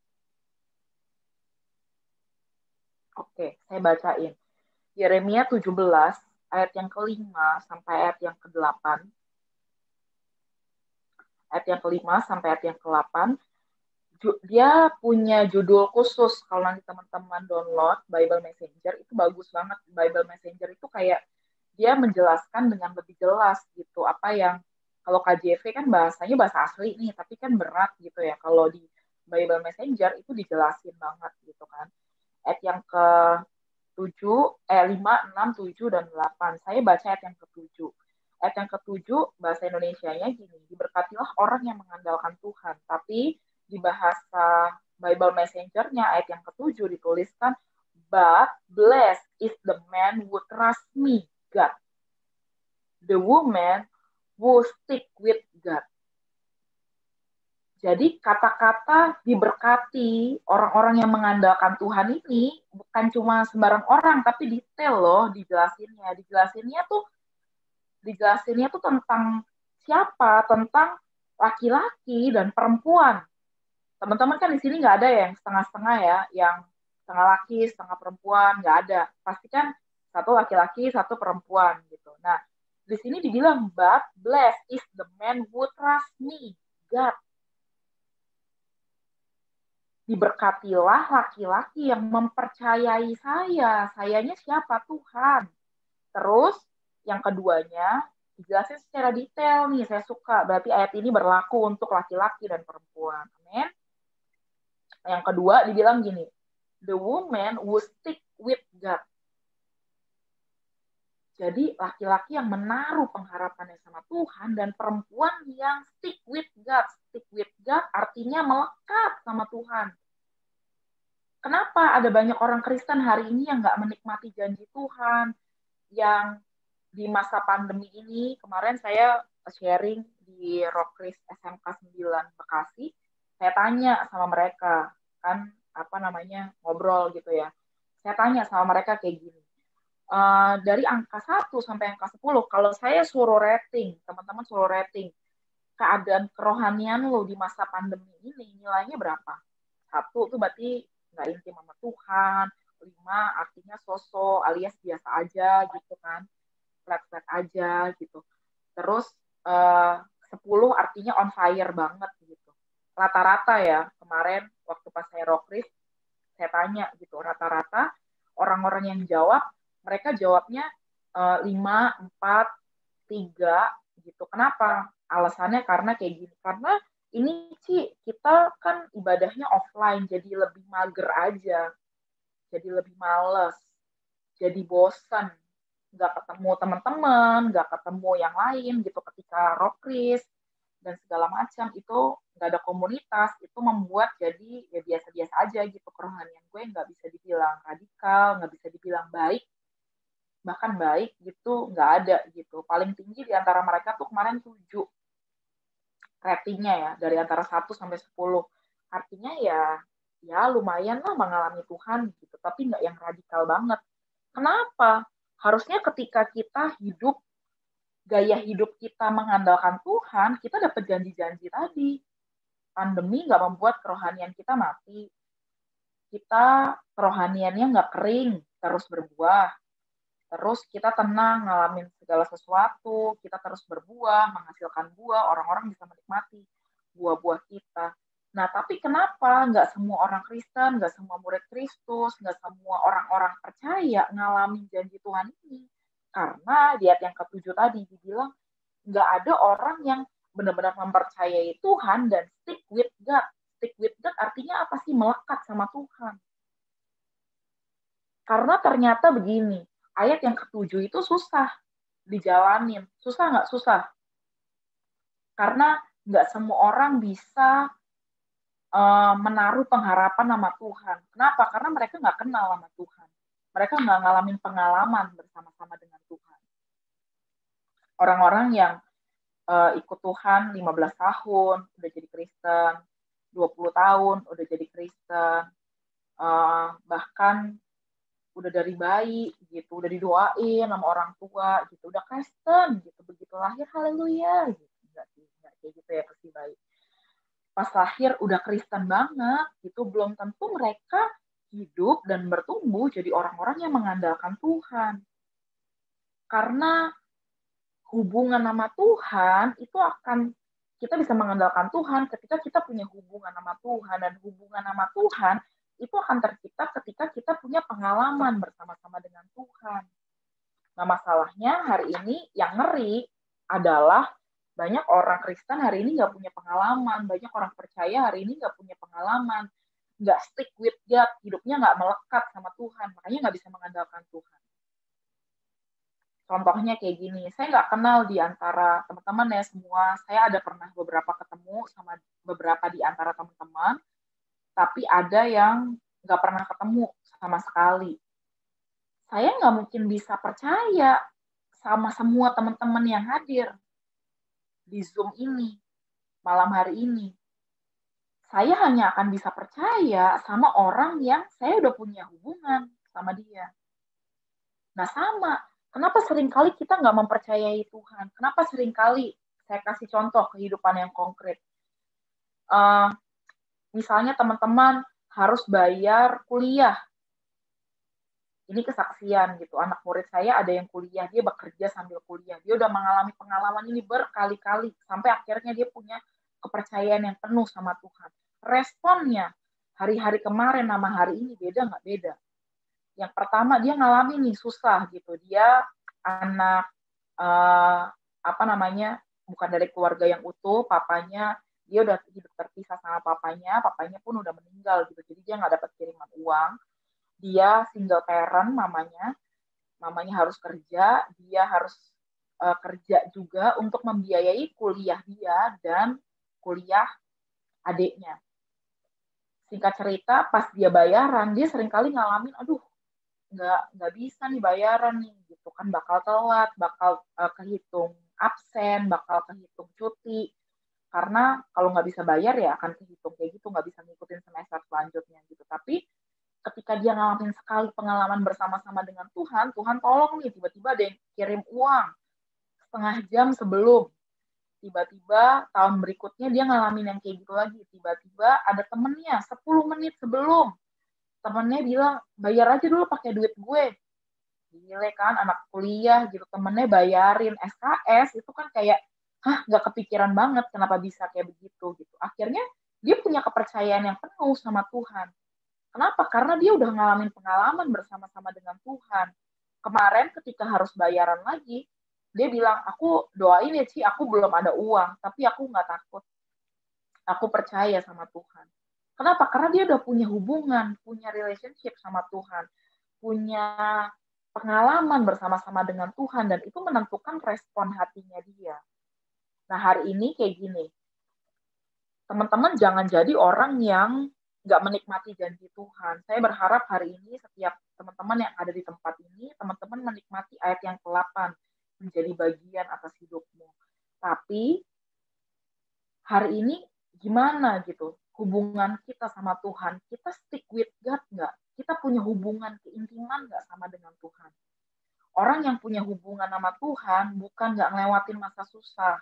Oke, saya bacain. Yeremia 17, ayat yang ke-5 sampai ayat yang ke-8. Ayat yang ke-5 sampai ayat yang ke-8. Dia punya judul khusus. Kalau nanti teman-teman download Bible Messenger, itu bagus banget. Bible Messenger itu kayak dia menjelaskan dengan lebih jelas gitu. Apa yang, kalau KJV kan bahasanya bahasa asli nih, tapi kan berat gitu ya. Kalau di Bible Messenger itu dijelasin banget gitu kan. Ayat yang ke-7, 5, 6, 7, dan 8. Saya baca ayat yang ke-7. Ayat yang ke-7, bahasa Indonesianya gini, diberkatilah orang yang mengandalkan Tuhan, tapi di bahasa Bible Messenger-nya ayat yang ke-7 dituliskan, but blessed is the man who trusts me, God. The woman who stick with God. Jadi kata-kata diberkati orang-orang yang mengandalkan Tuhan ini bukan cuma sembarang orang, tapi detail loh dijelasinnya. Dijelasinnya tuh tentang siapa, tentang laki-laki dan perempuan. Teman-teman kan di sini nggak ada yang setengah-setengah ya, yang setengah laki, setengah perempuan, nggak ada. Pasti kan satu laki-laki, satu perempuan gitu. Nah, di sini dibilang, but blessed is the man who trusts me, God. Diberkatilah laki-laki yang mempercayai saya. Sayanya siapa? Tuhan. Terus yang keduanya dijelasin secara detail nih. Saya suka. Berarti ayat ini berlaku untuk laki-laki dan perempuan. Amin. Yang kedua dibilang gini. The woman who stick with God. Jadi laki-laki yang menaruh pengharapannya sama Tuhan dan perempuan yang stick with God. Stick with God artinya melekat sama Tuhan. Kenapa ada banyak orang Kristen hari ini yang nggak menikmati janji Tuhan? Yang di masa pandemi ini, kemarin saya sharing di Rockris SMK 9 Bekasi, saya tanya sama mereka, kan ngobrol gitu ya. Saya tanya sama mereka kayak gini. Dari angka 1 sampai angka 10, kalau saya suruh rating, teman-teman suruh rating, keadaan kerohanian lo di masa pandemi ini nilainya berapa? 1 tuh berarti nggak intim sama Tuhan, 5 artinya sosok alias biasa aja gitu kan, flat-flat aja gitu. Terus 10 artinya on fire banget gitu. Rata-rata ya, kemarin waktu pas saya rockris, saya tanya gitu, rata-rata orang-orang yang jawab, mereka jawabnya 5, 4, 3 gitu. Kenapa? Alasannya karena kayak gini. Karena ini sih kita kan ibadahnya offline, jadi lebih mager aja. Jadi lebih males. Jadi bosan. Nggak ketemu teman-teman, nggak ketemu yang lain gitu ketika rockris dan segala macam. Itu nggak ada komunitas. Itu membuat jadi ya biasa-biasa aja gitu. Kerohanian gue nggak bisa dibilang radikal, nggak bisa dibilang baik. Bahkan baik gitu nggak ada gitu. Paling tinggi di antara mereka tuh kemarin 7 ratingnya ya, dari antara 1 sampai 10. Artinya ya lumayan lah mengalami Tuhan gitu, tapi nggak yang radikal banget. Kenapa? Harusnya ketika kita hidup, gaya hidup kita mengandalkan Tuhan, kita dapat janji-janji tadi. Pandemi nggak membuat kerohanian kita mati. Kita kerohaniannya nggak kering, terus berbuah. Terus kita tenang, ngalamin segala sesuatu, kita terus berbuah, menghasilkan buah, orang-orang bisa menikmati buah-buah kita. Nah, tapi kenapa nggak semua orang Kristen, nggak semua murid Kristus, nggak semua orang-orang percaya ngalamin janji Tuhan ini? Karena di ayat yang ke-7 tadi dibilang, nggak ada orang yang benar-benar mempercayai Tuhan dan stick with God. Stick with God artinya apa sih? Melekat sama Tuhan. Karena ternyata begini, ayat yang ke-7 itu susah dijalanin. Susah nggak? Susah. Karena nggak semua orang bisa menaruh pengharapan sama Tuhan. Kenapa? Karena mereka nggak kenal sama Tuhan. Mereka nggak ngalamin pengalaman bersama-sama dengan Tuhan. Orang-orang yang ikut Tuhan 15 tahun, udah jadi Kristen, 20 tahun, udah jadi Kristen, bahkan udah dari bayi gitu, udah didoain sama orang tua gitu, udah Kristen gitu, begitu lahir haleluya gitu, enggak kayak gitu ya pasti bayi. Pas lahir udah Kristen banget gitu, belum tentu mereka hidup dan bertumbuh jadi orang-orang yang mengandalkan Tuhan. Karena hubungan sama Tuhan itu akan, kita bisa mengandalkan Tuhan ketika kita punya hubungan sama Tuhan, dan hubungan sama Tuhan itu akan tercipta ketika kita punya pengalaman bersama-sama dengan Tuhan. Nah, masalahnya hari ini yang ngeri adalah banyak orang Kristen hari ini nggak punya pengalaman, banyak orang percaya hari ini nggak punya pengalaman, nggak stick with God, hidupnya nggak melekat sama Tuhan, makanya nggak bisa mengandalkan Tuhan. Contohnya kayak gini, saya nggak kenal di antara teman-teman ya semua. Saya ada pernah beberapa ketemu sama beberapa di antara teman-teman, tapi ada yang nggak pernah ketemu sama sekali. Saya nggak mungkin bisa percaya sama semua teman-teman yang hadir di Zoom ini, malam hari ini. Saya hanya akan bisa percaya sama orang yang saya udah punya hubungan sama dia. Nah sama, kenapa seringkali kita nggak mempercayai Tuhan? Kenapa seringkali, saya kasih contoh kehidupan yang konkret. Misalnya teman-teman harus bayar kuliah. Ini kesaksian gitu. Anak murid saya ada yang kuliah, dia bekerja sambil kuliah. Dia udah mengalami pengalaman ini berkali-kali. Sampai akhirnya dia punya kepercayaan yang penuh sama Tuhan. Responnya hari-hari kemarin sama hari ini beda nggak? Beda. Yang pertama dia ngalamin nih susah gitu. Dia anak bukan dari keluarga yang utuh, papanya dia udah hidup terpisah sama papanya pun udah meninggal gitu. Jadi dia nggak dapat kiriman uang. Dia single parent, mamanya harus kerja, dia harus kerja juga untuk membiayai kuliah dia dan kuliah adiknya. Singkat cerita, pas dia bayaran, dia seringkali ngalamin, aduh, nggak bisa nih bayaran nih, gitu kan, bakal telat, bakal kehitung absen, bakal kehitung cuti, karena kalau nggak bisa bayar ya akan kehitung kayak gitu, nggak bisa ngikutin semester selanjutnya gitu. Tapi ketika dia ngalamin sekali pengalaman bersama-sama dengan Tuhan, Tuhan tolong nih, tiba-tiba ada yang kirim uang setengah jam sebelum. Tiba-tiba tahun berikutnya dia ngalamin yang kayak gitu lagi. Tiba-tiba ada temennya 10 menit sebelum. Temennya bilang, bayar aja dulu pakai duit gue. Gile kan, anak kuliah gitu, temennya bayarin SKS, itu kan kayak, nggak kepikiran banget kenapa bisa kayak begitu gitu. Akhirnya dia punya kepercayaan yang penuh sama Tuhan. Kenapa? Karena dia udah ngalamin pengalaman bersama-sama dengan Tuhan. Kemarin ketika harus bayaran lagi, dia bilang, aku doain ya Ci, aku belum ada uang, tapi aku nggak takut. Aku percaya sama Tuhan. Kenapa? Karena dia udah punya hubungan, punya relationship sama Tuhan, punya pengalaman bersama-sama dengan Tuhan, dan itu menentukan respon hatinya dia. Nah hari ini kayak gini, teman-teman jangan jadi orang yang nggak menikmati janji Tuhan. Saya berharap hari ini setiap teman-teman yang ada di tempat ini, teman-teman menikmati ayat yang ke-8, menjadi bagian atas hidupmu. Tapi hari ini gimana gitu hubungan kita sama Tuhan? Kita stick with God nggak? Kita punya hubungan keintiman nggak sama dengan Tuhan? Orang yang punya hubungan sama Tuhan bukan nggak ngelewatin masa susah.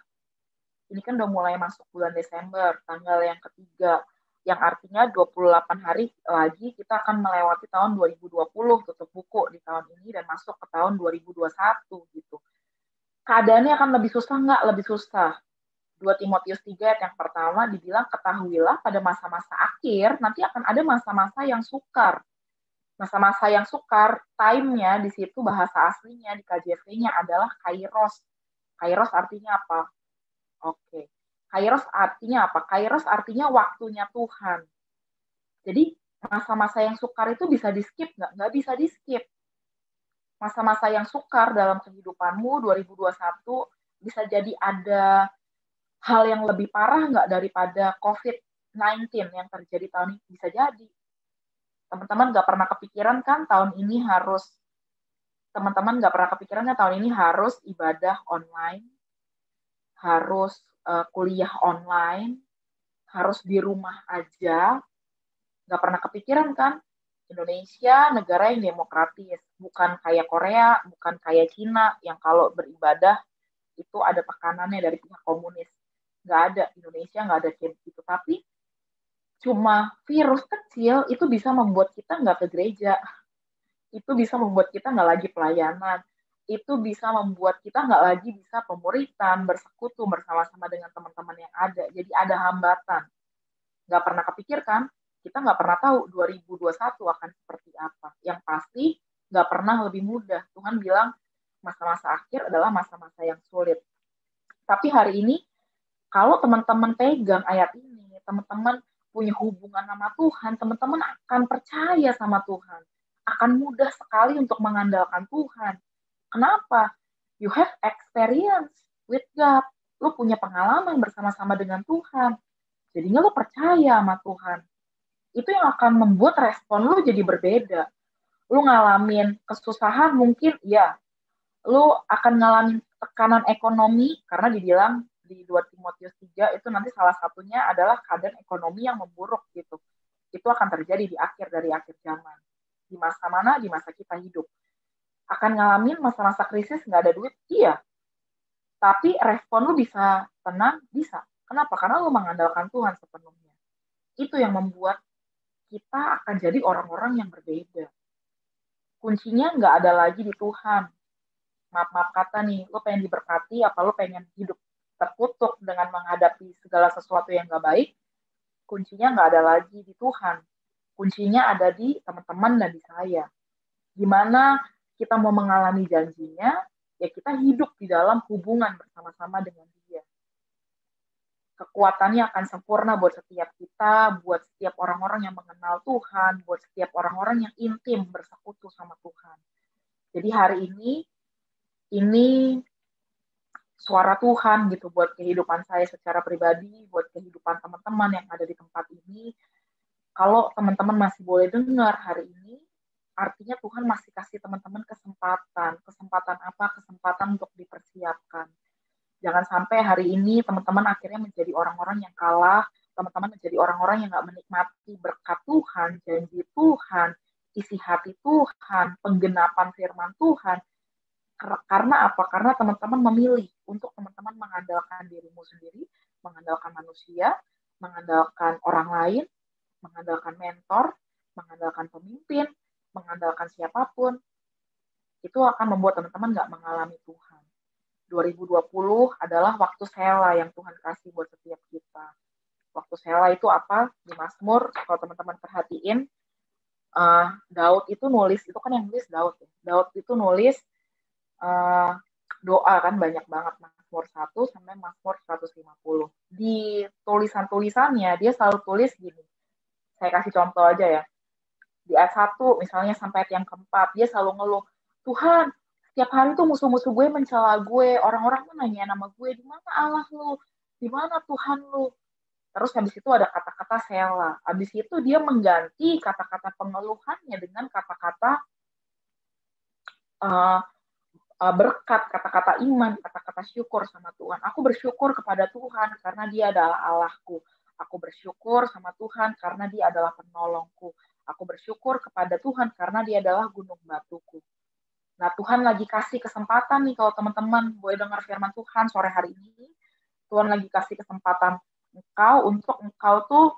Ini kan udah mulai masuk bulan Desember, tanggal yang ketiga, yang artinya 28 hari lagi kita akan melewati tahun 2020, tutup buku di tahun ini dan masuk ke tahun 2021 gitu. Keadaannya akan lebih susah nggak? Lebih susah. 2 Timotius 3 ayat yang pertama dibilang, ketahuilah pada masa-masa akhir nanti akan ada masa-masa yang sukar. Masa-masa yang sukar, time-nya di situ bahasa aslinya di KJV-nya adalah kairos. Kairos artinya apa? Oke. Kairos artinya apa? Kairos artinya waktunya Tuhan. Jadi masa-masa yang sukar itu bisa di-skip nggak? Nggak bisa di-skip. Masa-masa yang sukar dalam kehidupanmu 2021 bisa jadi ada hal yang lebih parah nggak daripada COVID-19 yang terjadi tahun ini? Bisa jadi. Teman-teman nggak pernah kepikiran kan tahun ini harus ibadah online, harus kuliah online, harus di rumah aja. Nggak pernah kepikiran kan? Indonesia negara yang demokratis, bukan kayak Korea, bukan kayak Cina yang kalau beribadah itu ada tekanannya dari pihak komunis. Nggak ada, Indonesia nggak ada kayak gitu. Tapi cuma virus kecil itu bisa membuat kita nggak ke gereja. Itu bisa membuat kita nggak lagi pelayanan. Itu bisa membuat kita nggak lagi bisa pemuritan, bersekutu bersama-sama dengan teman-teman yang ada. Jadi ada hambatan. Nggak pernah kepikirkan, kita nggak pernah tahu 2021 akan seperti apa. Yang pasti nggak pernah lebih mudah. Tuhan bilang masa-masa akhir adalah masa-masa yang sulit. Tapi hari ini, kalau teman-teman pegang ayat ini, teman-teman punya hubungan sama Tuhan, teman-teman akan percaya sama Tuhan. Akan mudah sekali untuk mengandalkan Tuhan. Kenapa? You have experience with God. Lu punya pengalaman bersama-sama dengan Tuhan. Jadinya lu percaya sama Tuhan. Itu yang akan membuat respon lu jadi berbeda. Lu ngalamin kesusahan mungkin, ya. Lu akan ngalamin tekanan ekonomi, karena dibilang di 2 Timotius 3 itu nanti salah satunya adalah keadaan ekonomi yang memburuk gitu. Itu akan terjadi di akhir zaman. Di masa mana? Di masa kita hidup. Akan ngalamin masa-masa krisis, nggak ada duit? Iya. Tapi respon lu bisa tenang? Bisa. Kenapa? Karena lu mengandalkan Tuhan sepenuhnya. Itu yang membuat kita akan jadi orang-orang yang berbeda. Kuncinya nggak ada lagi di Tuhan. Maaf kata nih, lu pengen diberkati, apa lu pengen hidup terkutuk dengan menghadapi segala sesuatu yang nggak baik, kuncinya nggak ada lagi di Tuhan. Kuncinya ada di teman-teman dan di saya. Gimana kita mau mengalami janjinya, ya kita hidup di dalam hubungan bersama-sama dengan Dia. Kekuatannya akan sempurna buat setiap kita, buat setiap orang-orang yang mengenal Tuhan, buat setiap orang-orang yang intim bersekutu sama Tuhan. Jadi hari ini suara Tuhan gitu buat kehidupan saya secara pribadi, buat kehidupan teman-teman yang ada di tempat ini. Kalau teman-teman masih boleh dengar hari ini, artinya Tuhan masih kasih teman-teman kesempatan. Kesempatan apa? Kesempatan untuk dipersiapkan. Jangan sampai hari ini teman-teman akhirnya menjadi orang-orang yang kalah, teman-teman menjadi orang-orang yang nggak menikmati berkat Tuhan, janji Tuhan, isi hati Tuhan, penggenapan firman Tuhan. Karena apa? Karena teman-teman memilih untuk teman-teman mengandalkan dirimu sendiri, mengandalkan manusia, mengandalkan orang lain, mengandalkan mentor, mengandalkan pemimpin, mengandalkan siapapun. Itu akan membuat teman-teman nggak mengalami Tuhan. 2020 adalah waktu Sela yang Tuhan kasih buat setiap kita. Waktu Sela itu apa? Di Mazmur, kalau teman-teman perhatiin, Daud itu nulis, itu kan yang nulis Daud ya. Daud itu nulis doa kan banyak banget, Mazmur 1 sampai Mazmur 150. Di tulisan-tulisannya dia selalu tulis gini. Saya kasih contoh aja ya. Di ayat 1 misalnya sampai ayat yang keempat, dia selalu ngeluh, Tuhan, setiap hari tuh musuh-musuh gue mencela gue, orang-orang tuh nanya nama gue, di mana Allah lu? Di mana Tuhan lu? Terus habis itu ada kata-kata Sela. Habis itu dia mengganti kata-kata pengeluhannya dengan kata-kata berkat, kata-kata iman, kata-kata syukur sama Tuhan. Aku bersyukur kepada Tuhan karena Dia adalah Allahku. Aku bersyukur sama Tuhan karena Dia adalah penolongku. Aku bersyukur kepada Tuhan karena Dia adalah gunung batuku. Nah, Tuhan lagi kasih kesempatan nih kalau teman-teman boleh dengar firman Tuhan sore hari ini. Tuhan lagi kasih kesempatan untuk engkau tuh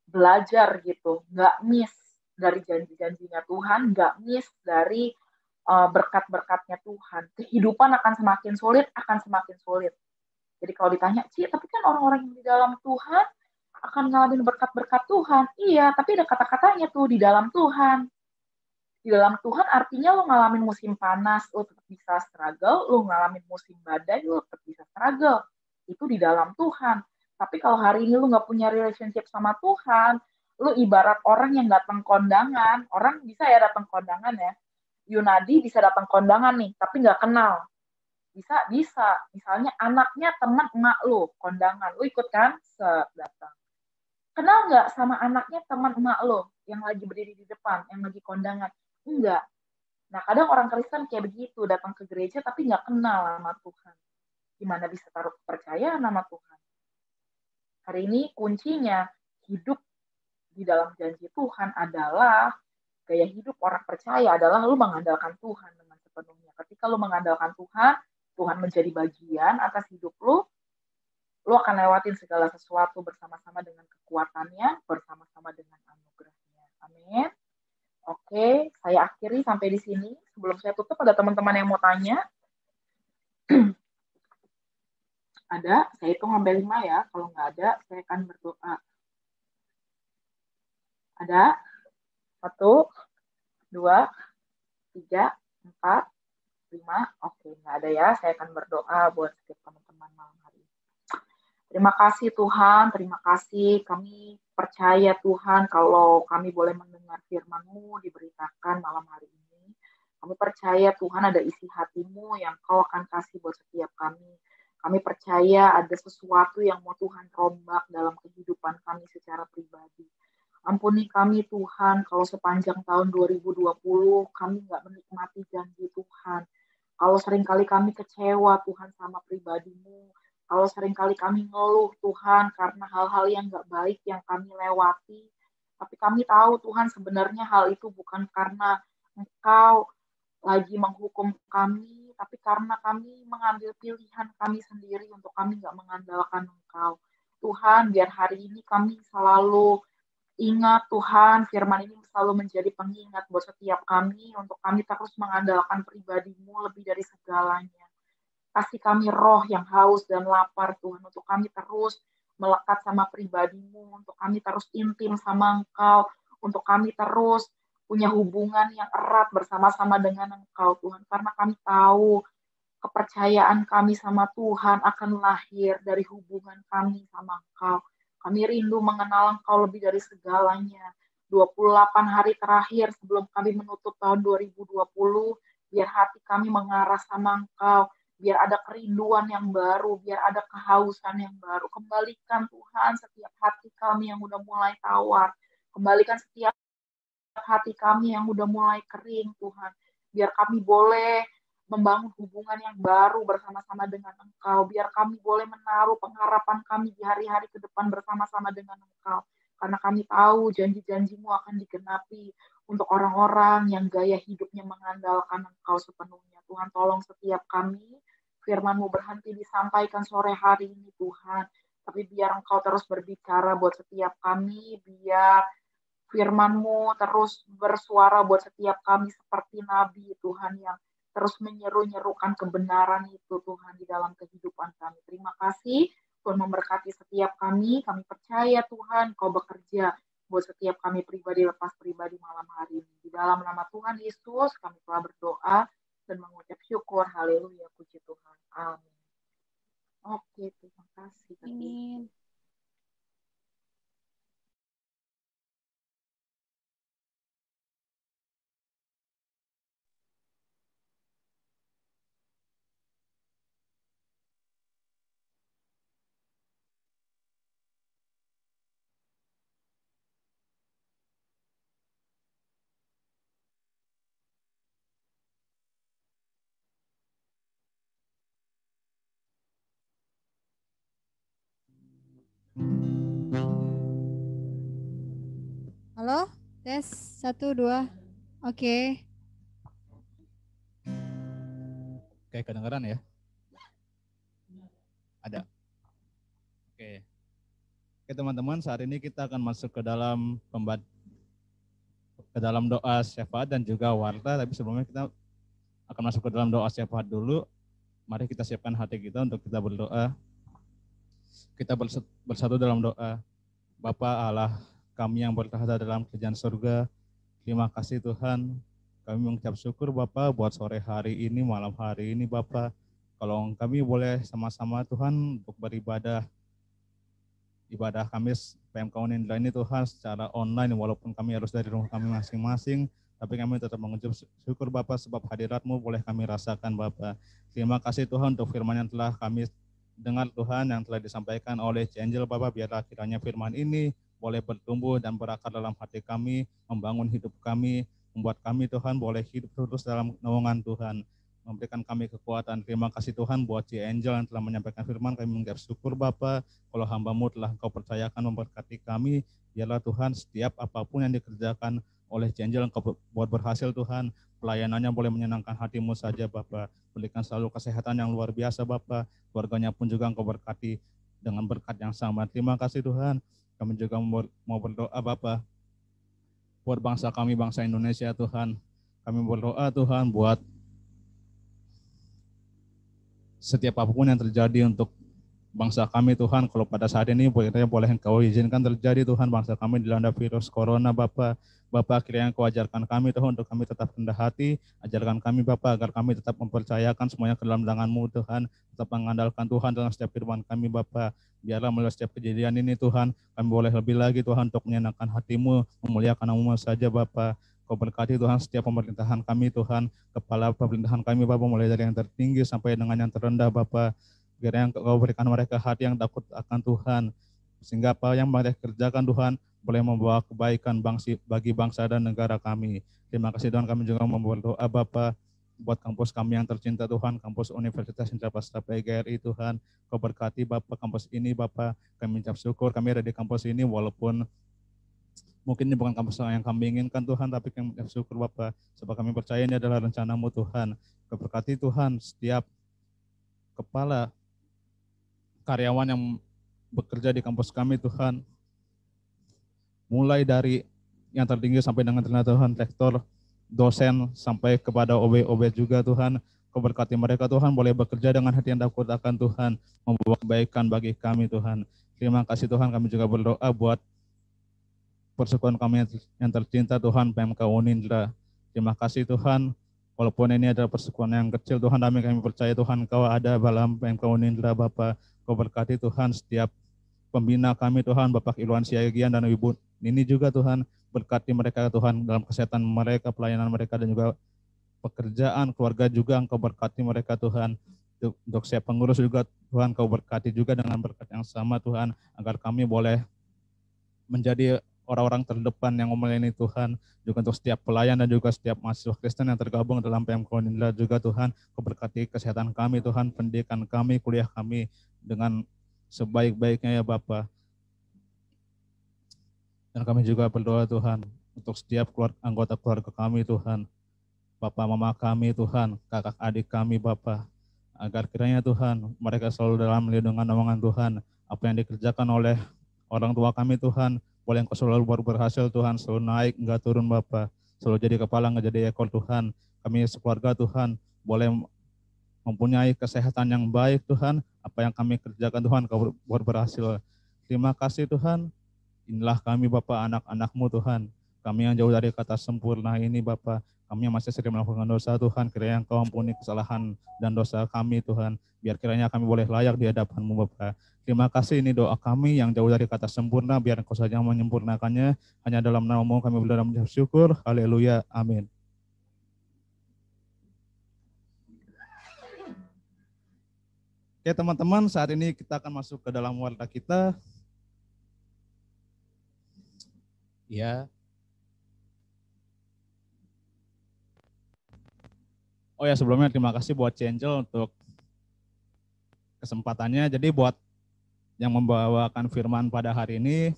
belajar gitu. Nggak miss dari janji-janjinya Tuhan, nggak miss dari berkat-berkatnya Tuhan. Kehidupan akan semakin sulit. Jadi kalau ditanya, tapi kan orang-orang yang di dalam Tuhan akan ngalamin berkat-berkat Tuhan. Iya, tapi ada kata-katanya tuh di dalam Tuhan. Di dalam Tuhan artinya lo ngalamin musim panas, lo tetap bisa struggle, lo ngalamin musim badai, lo tetap bisa struggle. Itu di dalam Tuhan. Tapi kalau hari ini lo nggak punya relationship sama Tuhan, lo ibarat orang yang datang kondangan. Orang bisa ya datang kondangan ya. Yunadi bisa datang kondangan nih, tapi nggak kenal. Bisa. Misalnya anaknya teman emak lo, kondangan. Lo ikut kan? Datang. Kenal nggak sama anaknya teman emak lo yang lagi berdiri di depan, yang lagi kondangan? Enggak. Nah, kadang orang Kristen kayak begitu, datang ke gereja tapi nggak kenal sama Tuhan. Gimana bisa taruh kepercayaan sama Tuhan? Hari ini kuncinya hidup di dalam janji Tuhan adalah, gaya hidup orang percaya adalah lu mengandalkan Tuhan dengan sepenuhnya. Ketika lu mengandalkan Tuhan, Tuhan menjadi bagian atas hidup lu akan lewatin segala sesuatu bersama-sama dengan kekuatannya, bersama-sama dengan anugerahnya. Amin. Oke, saya akhiri sampai di sini. Sebelum saya tutup, ada teman-teman yang mau tanya? Ada? Saya hitung sampai 5 ya. Kalau nggak ada, saya akan berdoa. Ada? 1, 2, 3, 4, 5. Oke, nggak ada ya. Saya akan berdoa buat setiap teman-teman malam hari ini. Terima kasih Tuhan, terima kasih. Kami percaya Tuhan kalau kami boleh mendengar firman-Mu diberitakan malam hari ini. Kami percaya Tuhan ada isi hati-Mu yang Kau akan kasih buat setiap kami. Kami percaya ada sesuatu yang mau Tuhan rombak dalam kehidupan kami secara pribadi. Ampuni kami Tuhan, kalau sepanjang tahun 2020 kami nggak menikmati janji Tuhan. Kalau seringkali kami kecewa Tuhan sama pribadi-Mu. Kalau seringkali kami ngeluh Tuhan karena hal-hal yang nggak baik yang kami lewati. Tapi kami tahu Tuhan sebenarnya hal itu bukan karena Engkau lagi menghukum kami, tapi karena kami mengambil pilihan kami sendiri untuk kami nggak mengandalkan Engkau. Tuhan, biar hari ini kami selalu ingat Tuhan, firman ini selalu menjadi pengingat buat setiap kami, untuk kami terus mengandalkan pribadi-Mu lebih dari segalanya. Kasih kami roh yang haus dan lapar Tuhan, untuk kami terus melekat sama pribadi-Mu, untuk kami terus intim sama Engkau, untuk kami terus punya hubungan yang erat bersama-sama dengan Engkau Tuhan, karena kami tahu kepercayaan kami sama Tuhan akan lahir dari hubungan kami sama Engkau. Kami rindu mengenal Engkau lebih dari segalanya. 28 hari terakhir sebelum kami menutup tahun 2020, biar hati kami mengarah sama Engkau, biar ada kerinduan yang baru, biar ada kehausan yang baru. Kembalikan Tuhan setiap hati kami yang udah mulai tawar, kembalikan setiap hati kami yang udah mulai kering Tuhan, biar kami boleh membangun hubungan yang baru bersama-sama dengan Engkau, biar kami boleh menaruh pengharapan kami di hari-hari ke depan bersama-sama dengan Engkau, karena kami tahu janji-janji-Mu akan digenapi untuk orang-orang yang gaya hidupnya mengandalkan Engkau sepenuhnya. Tuhan, tolong setiap kami, firman-Mu berhenti disampaikan sore hari ini Tuhan, tapi biar Engkau terus berbicara buat setiap kami, biar firman-Mu terus bersuara buat setiap kami seperti Nabi Tuhan yang terus menyeru-nyerukan kebenaran itu Tuhan di dalam kehidupan kami. Terima kasih Tuhan memberkati setiap kami percaya Tuhan Kau bekerja buat setiap kami pribadi lepas pribadi malam hari ini. Di dalam nama Tuhan Yesus kami telah berdoa dan mengucap syukur. Haleluya, puji Tuhan. Amin. Oke, terima kasih. Amin. Halo, tes 1, 2. Oke. Oke, kedengaran ya? Ada. Oke. Oke teman-teman, saat ini kita akan masuk ke dalam doa syafaat dan juga warta. Tapi sebelumnya kita akan masuk ke dalam doa syafaat dulu. Mari kita siapkan hati kita untuk kita berdoa. Kita bersatu dalam doa. Bapa Allah kami yang bertahta dalam kerajaan surga, terima kasih Tuhan. Kami mengucap syukur Bapa buat sore hari ini, malam hari ini Bapa. Kalau kami boleh sama-sama Tuhan untuk beribadah, ibadah kami PMK Unindra ini Tuhan secara online, walaupun kami harus dari rumah kami masing-masing, tapi kami tetap mengucap syukur Bapa sebab hadirat-Mu boleh kami rasakan Bapa. Terima kasih Tuhan untuk firman yang telah kami dengar Tuhan, yang telah disampaikan oleh Angel Bapa. Biarlah kiranya firman ini boleh bertumbuh dan berakar dalam hati kami, membangun hidup kami, membuat kami Tuhan boleh hidup terus dalam naungan Tuhan, memberikan kami kekuatan. Terima kasih Tuhan buat Angel yang telah menyampaikan firman. Kami mengucap syukur Bapa, kalau hamba-Mu telah Engkau percayakan memberkati kami. Biarlah Tuhan setiap apapun yang dikerjakan oleh Angel Engkau buat berhasil Tuhan. Pelayanannya boleh menyenangkan hati-Mu saja Bapa. Berikan selalu kesehatan yang luar biasa Bapa. Keluarganya pun juga Engkau berkati dengan berkat yang sama. Terima kasih Tuhan. Kami juga mau berdoa Bapa buat bangsa kami, bangsa Indonesia Tuhan. Kami berdoa Tuhan buat setiap apapun yang terjadi untuk bangsa kami Tuhan. Kalau pada saat ini boleh Engkau izinkan terjadi Tuhan, bangsa kami dilanda virus corona Bapa. Bapa, kiranya Engkau ajarkan kami Tuhan untuk kami tetap rendah hati. Ajarkan kami Bapa agar kami tetap mempercayakan semuanya ke dalam tangan-Mu Tuhan. Tetap mengandalkan Tuhan dalam setiap firman kami Bapa. Biarlah melalui setiap kejadian ini Tuhan, kami boleh lebih lagi Tuhan untuk menyenangkan hati-Mu, memuliakan nama-Mu saja Bapa. Kau berkati Tuhan setiap pemerintahan kami Tuhan, kepala pemerintahan kami Bapa, mulai dari yang tertinggi sampai dengan yang terendah Bapa. Kiranya Kau berikan mereka hati yang takut akan Tuhan, sehingga apa yang mereka kerjakan Tuhan boleh membawa kebaikan bagi bangsa dan negara kami. Terima kasih Tuhan, kami juga berdoa Bapa buat kampus kami yang tercinta Tuhan, kampus Universitas Indrapasta PGRI Tuhan. Kau berkati Bapak kampus ini Bapak, kami ucap syukur kami ada di kampus ini walaupun mungkin ini bukan kampus yang kami inginkan Tuhan, tapi kami ucap syukur Bapak, sebab kami percaya ini adalah rencana-Mu Tuhan. Kau berkati Tuhan setiap kepala karyawan yang bekerja di kampus kami Tuhan, mulai dari yang tertinggi sampai dengan Tuhan, rektor, dosen, sampai kepada OB-OB juga Tuhan. Kau berkati mereka Tuhan, boleh bekerja dengan hati yang takut akan Tuhan, membawa kebaikan bagi kami Tuhan. Terima kasih Tuhan, kami juga berdoa buat persekutuan kami yang tercinta Tuhan, PMK Unindra. Terima kasih Tuhan, walaupun ini adalah persekutuan yang kecil Tuhan, kami percaya Tuhan Kau ada dalam PMK Unindra Bapak. Kau berkati Tuhan setiap pembina kami Tuhan, Bapak Ilwan Siagian dan Ibu Nini juga Tuhan, berkati mereka Tuhan dalam kesehatan mereka, pelayanan mereka, dan juga pekerjaan, keluarga juga Engkau berkati mereka Tuhan. Untuk siap pengurus juga Tuhan, Kau berkati juga dengan berkat yang sama Tuhan, agar kami boleh menjadi orang-orang terdepan yang melayani Tuhan, juga untuk setiap pelayan dan juga setiap mahasiswa Kristen yang tergabung dalam PMK Unindra juga Tuhan. Kau berkati kesehatan kami Tuhan, pendidikan kami, kuliah kami dengan sebaik-baiknya ya Bapa. Dan kami juga berdoa Tuhan untuk setiap anggota keluarga kami Tuhan, Bapak Mama kami Tuhan, kakak adik kami Bapak, agar kiranya Tuhan mereka selalu dalam lindungan naungan Tuhan. Apa yang dikerjakan oleh orang tua kami Tuhan, boleh Engkau selalu berhasil Tuhan, selalu naik enggak turun Bapak, selalu jadi kepala enggak jadi ekor Tuhan. Kami sekeluarga Tuhan boleh mempunyai kesehatan yang baik Tuhan, apa yang kami kerjakan Tuhan Kau buat berhasil. Terima kasih Tuhan, inilah kami Bapak, anak-anak-Mu Tuhan, kami yang jauh dari kata sempurna ini Bapak, kami yang masih sering melakukan dosa Tuhan, kiranya Engkau ampuni kesalahan dan dosa kami Tuhan, biar kiranya kami boleh layak di hadapan-Mu Bapak. Terima kasih, ini doa kami yang jauh dari kata sempurna, biar Engkau saja menyempurnakannya, hanya dalam nama-Mu kami berdoa dan bersyukur, haleluya, amin. Oke teman-teman, saat ini kita akan masuk ke dalam warta kita. Ya. Oh ya, sebelumnya terima kasih buat Angel untuk kesempatannya. Jadi buat yang membawakan firman pada hari ini,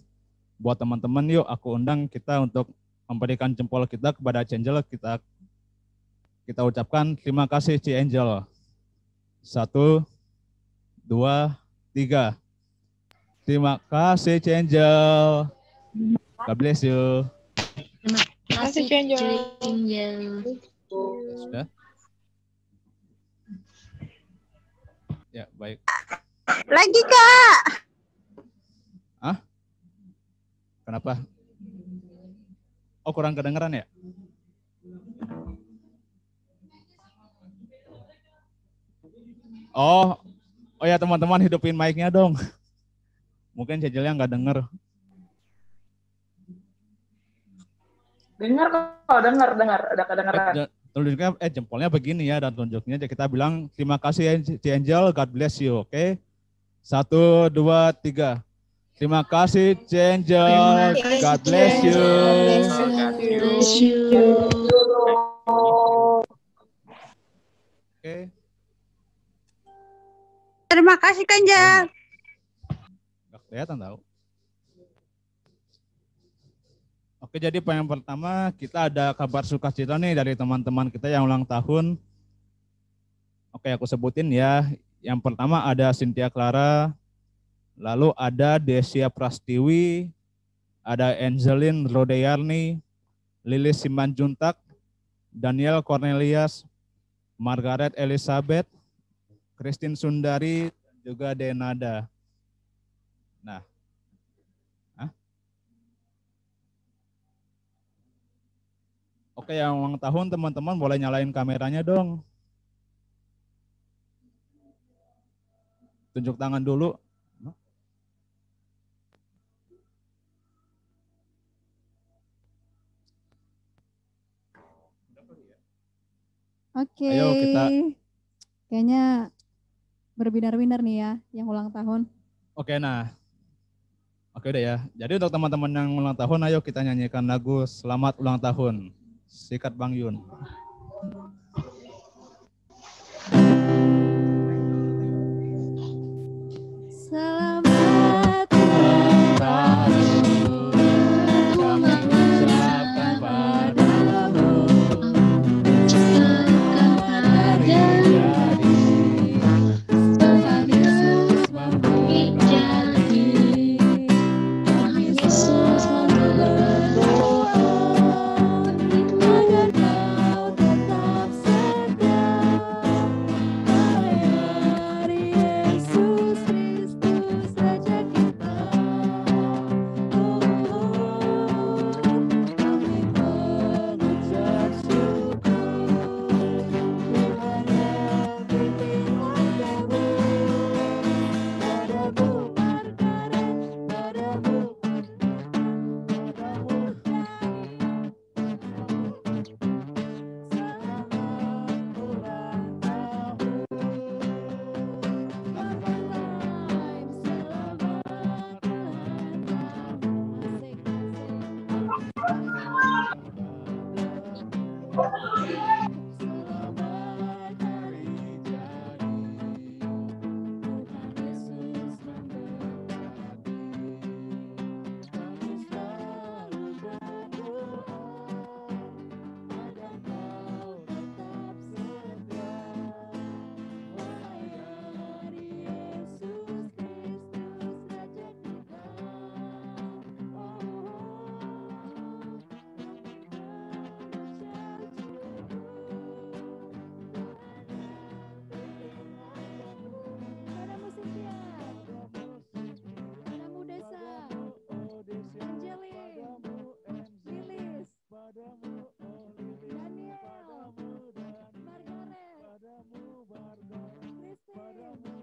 buat teman-teman yuk aku undang kita untuk memberikan jempol kita kepada Angel. Kita ucapkan terima kasih Ci Angel. 1, 2, 3. Terima kasih Ci Angel. God bless you. Terima kasih, Angel. Sudah? Ya, baik. Lagi, Kak. Hah? Kenapa? Oh, kurang kedengeran ya? Oh ya teman-teman, hidupin mic-nya dong. Mungkin Cejelnya nggak denger. Dengar kok, dengar, udah kedengeran. Tunjuknya jempolnya begini ya, dan tunjuknya kita bilang terima kasih Ci Angel, God bless you, oke? 1, 2, 3. Terima kasih Ci Angel, God bless you. Oke. Terima kasih, Kak Angel. Nggak kelihatan tahu. Oke, jadi yang pertama kita ada kabar sukacita nih dari teman-teman kita yang ulang tahun. Oke, aku sebutin ya. Yang pertama ada Cynthia Clara, lalu ada Desia Prastiwi, ada Angeline Rodeyarni, Lilis Simanjuntak, Daniel Cornelius, Margaret Elizabeth, Christine Sundari, juga Denada. Nah, oke, yang ulang tahun teman-teman boleh nyalain kameranya dong. Tunjuk tangan dulu. Oke. Ayo kita. Kayaknya berbinar-binar nih ya yang ulang tahun. Oke, nah. Oke udah ya. Jadi untuk teman-teman yang ulang tahun, ayo kita nyanyikan lagu Selamat Ulang Tahun. Sikat Bang Yun. Selamat ulang tahun, kami ucapkan padamu, selamat hari jadi, Tuhan Yesus memberi janji, Tuhan Yesus berdoa, agar kau tetap setia, hari Yesus Kristus Raja kita. Kami mengucap syukur, Tuhan yang pimpin langkahmu, padamu perkara, padamu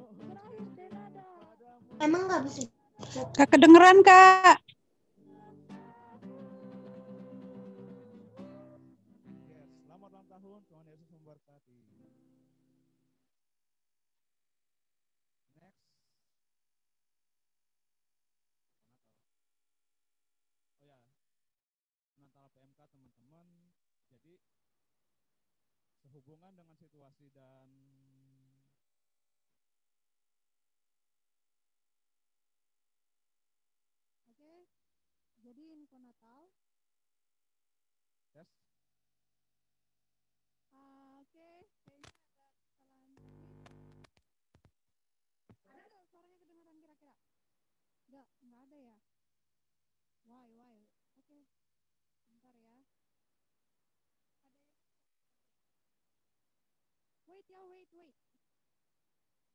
Emang nggak bisa? Gak kedengeran, Kak. Selamat ulang tahun, Tuhan Yesus memberkati. Next. Oh ya, Natal PMK teman-teman. Jadi sehubungan dengan situasi dan Oke, jadi info Natal. yes. Oke, kayaknya ada kesalahan sedikit. Ada nggak suaranya kedengaran kira-kira? Nggak ada ya? Why? Oke, bentar ya. Ada yang... Wait.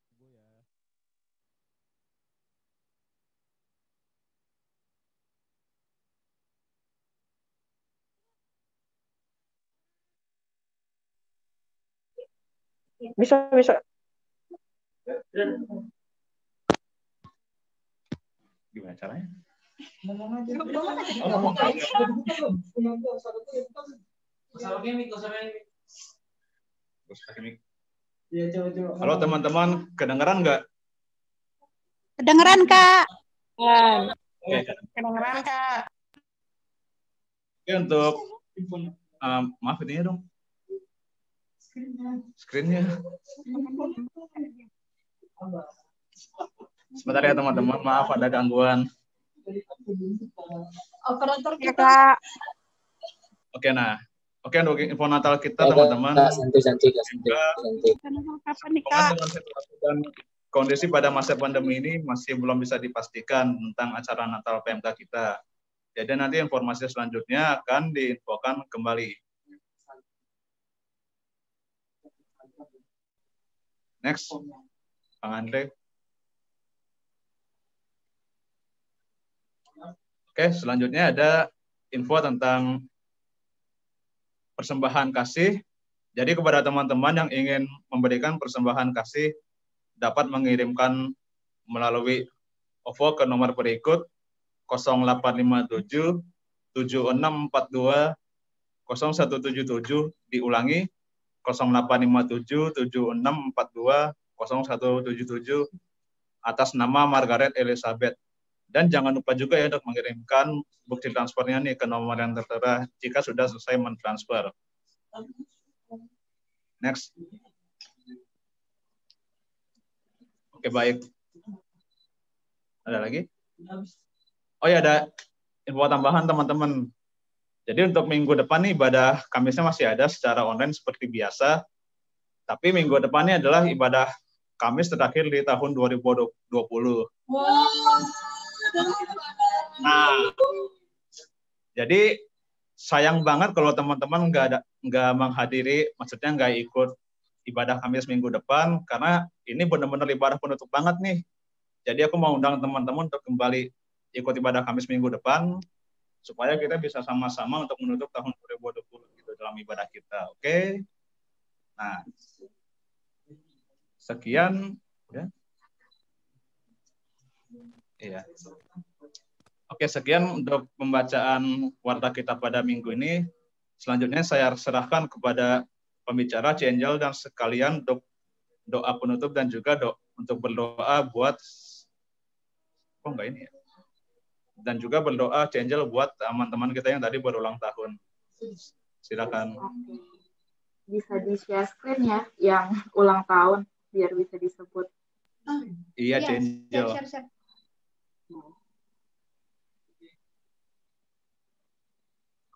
Tunggu ya. Bisa. Gimana caranya? Ngomong aja. Iya, coba. Halo teman-teman, kedengeran nggak? Kedengeran, Kak. Oke. Kedengeran, Kak. Oke, untuk maaf ini ya dong. Screen-nya. Sebentar ya teman-teman, maaf ada gangguan. Operator kita. Oke, untuk info Natal kita teman-teman. Santai. Kapan nih, Kak? Dengan situasi dan kondisi pada masa pandemi ini masih belum bisa dipastikan tentang acara Natal PMK kita. Jadi nanti informasi selanjutnya akan diinfokan kembali. Next, Bang Andre. Oke, selanjutnya ada info tentang persembahan kasih. Jadi kepada teman-teman yang ingin memberikan persembahan kasih dapat mengirimkan melalui OVO ke nomor berikut 0857 7642 0177, diulangi 0857 7642 0177 atas nama Margaret Elizabeth. Dan jangan lupa juga ya untuk mengirimkan bukti transfernya nih ke nomor yang tertera jika sudah selesai mentransfer. Next. Oke, baik. Ada lagi? Oh ya, ada info tambahan teman-teman. Jadi untuk minggu depan nih ibadah Kamisnya masih ada secara online seperti biasa. Tapi minggu depannya adalah ibadah Kamis terakhir di tahun 2020. Nah, jadi sayang banget kalau teman-teman nggak menghadiri, maksudnya nggak ikut ibadah Kamis minggu depan, karena ini benar-benar ibadah penutup banget nih. Jadi aku mau undang teman-teman untuk kembali ikut ibadah Kamis minggu depan, supaya kita bisa sama-sama untuk menutup tahun 2020 gitu dalam ibadah kita, oke? Nah, sekian ya. Iya. Oke, sekian untuk pembacaan warta kita pada minggu ini. Selanjutnya saya serahkan kepada pembicara Angel dan sekalian untuk doa penutup dan juga untuk berdoa buat ini ya. Dan juga berdoa Angel buat teman-teman kita yang tadi berulang tahun. Silakan. Oke. Bisa di-share screen ya yang ulang tahun biar bisa disebut. Iya, Angel. Share.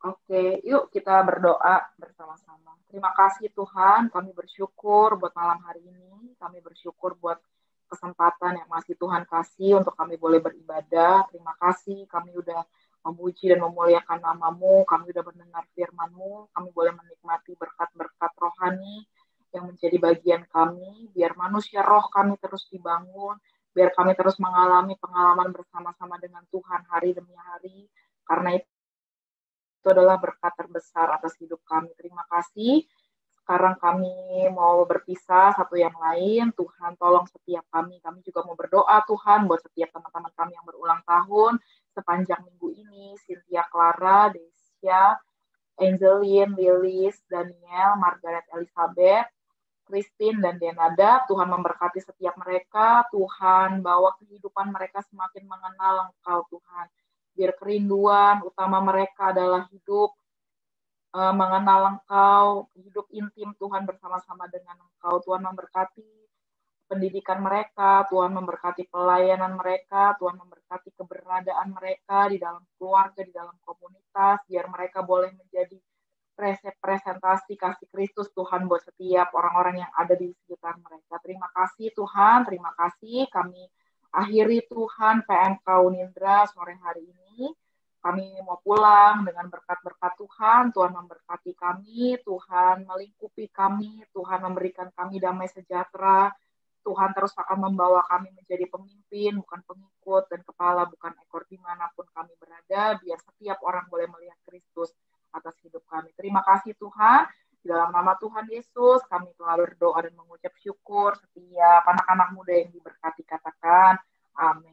Oke, yuk kita berdoa bersama-sama. Terima kasih Tuhan, kami bersyukur buat malam hari ini. Kami bersyukur buat kesempatan yang masih Tuhan kasih untuk kami boleh beribadah. Terima kasih, kami udah memuji dan memuliakan nama-Mu. Kami udah mendengar firman-Mu. Kami boleh menikmati berkat-berkat rohani yang menjadi bagian kami. Biar manusia roh kami terus dibangun. Biar kami terus mengalami pengalaman bersama-sama dengan Tuhan hari demi hari. Karena itu adalah berkat terbesar atas hidup kami. Terima kasih. Sekarang kami mau berpisah satu yang lain. Tuhan tolong setiap kami. Kami juga mau berdoa Tuhan buat setiap teman-teman kami yang berulang tahun sepanjang minggu ini. Cynthia Clara, Desia, Angeline, Lilis, Daniel, Margaret Elizabeth, Christine, dan Denada. Tuhan memberkati setiap mereka. Tuhan bawa kehidupan mereka semakin mengenal Engkau Tuhan. Biar kerinduan utama mereka adalah hidup mengenal Engkau, hidup intim Tuhan bersama-sama dengan Engkau. Tuhan memberkati pendidikan mereka, Tuhan memberkati pelayanan mereka, Tuhan memberkati keberadaan mereka di dalam keluarga, di dalam komunitas, biar mereka boleh menjadi presentasi kasih Kristus Tuhan buat setiap orang-orang yang ada di sekitar mereka. Terima kasih Tuhan, terima kasih. Kami akhiri Tuhan PMK Unindra sore hari ini. Kami mau pulang dengan berkat-berkat Tuhan. Tuhan memberkati kami, Tuhan melingkupi kami, Tuhan memberikan kami damai sejahtera. Tuhan terus akan membawa kami menjadi pemimpin, bukan pengikut, dan kepala, bukan ekor dimanapun kami berada, biar setiap orang boleh melihat Kristus atas hidup kami. Terima kasih Tuhan. Di dalam nama Tuhan Yesus, kami telah berdoa dan mengucap syukur setiap anak-anak muda yang diberkati, katakan amin.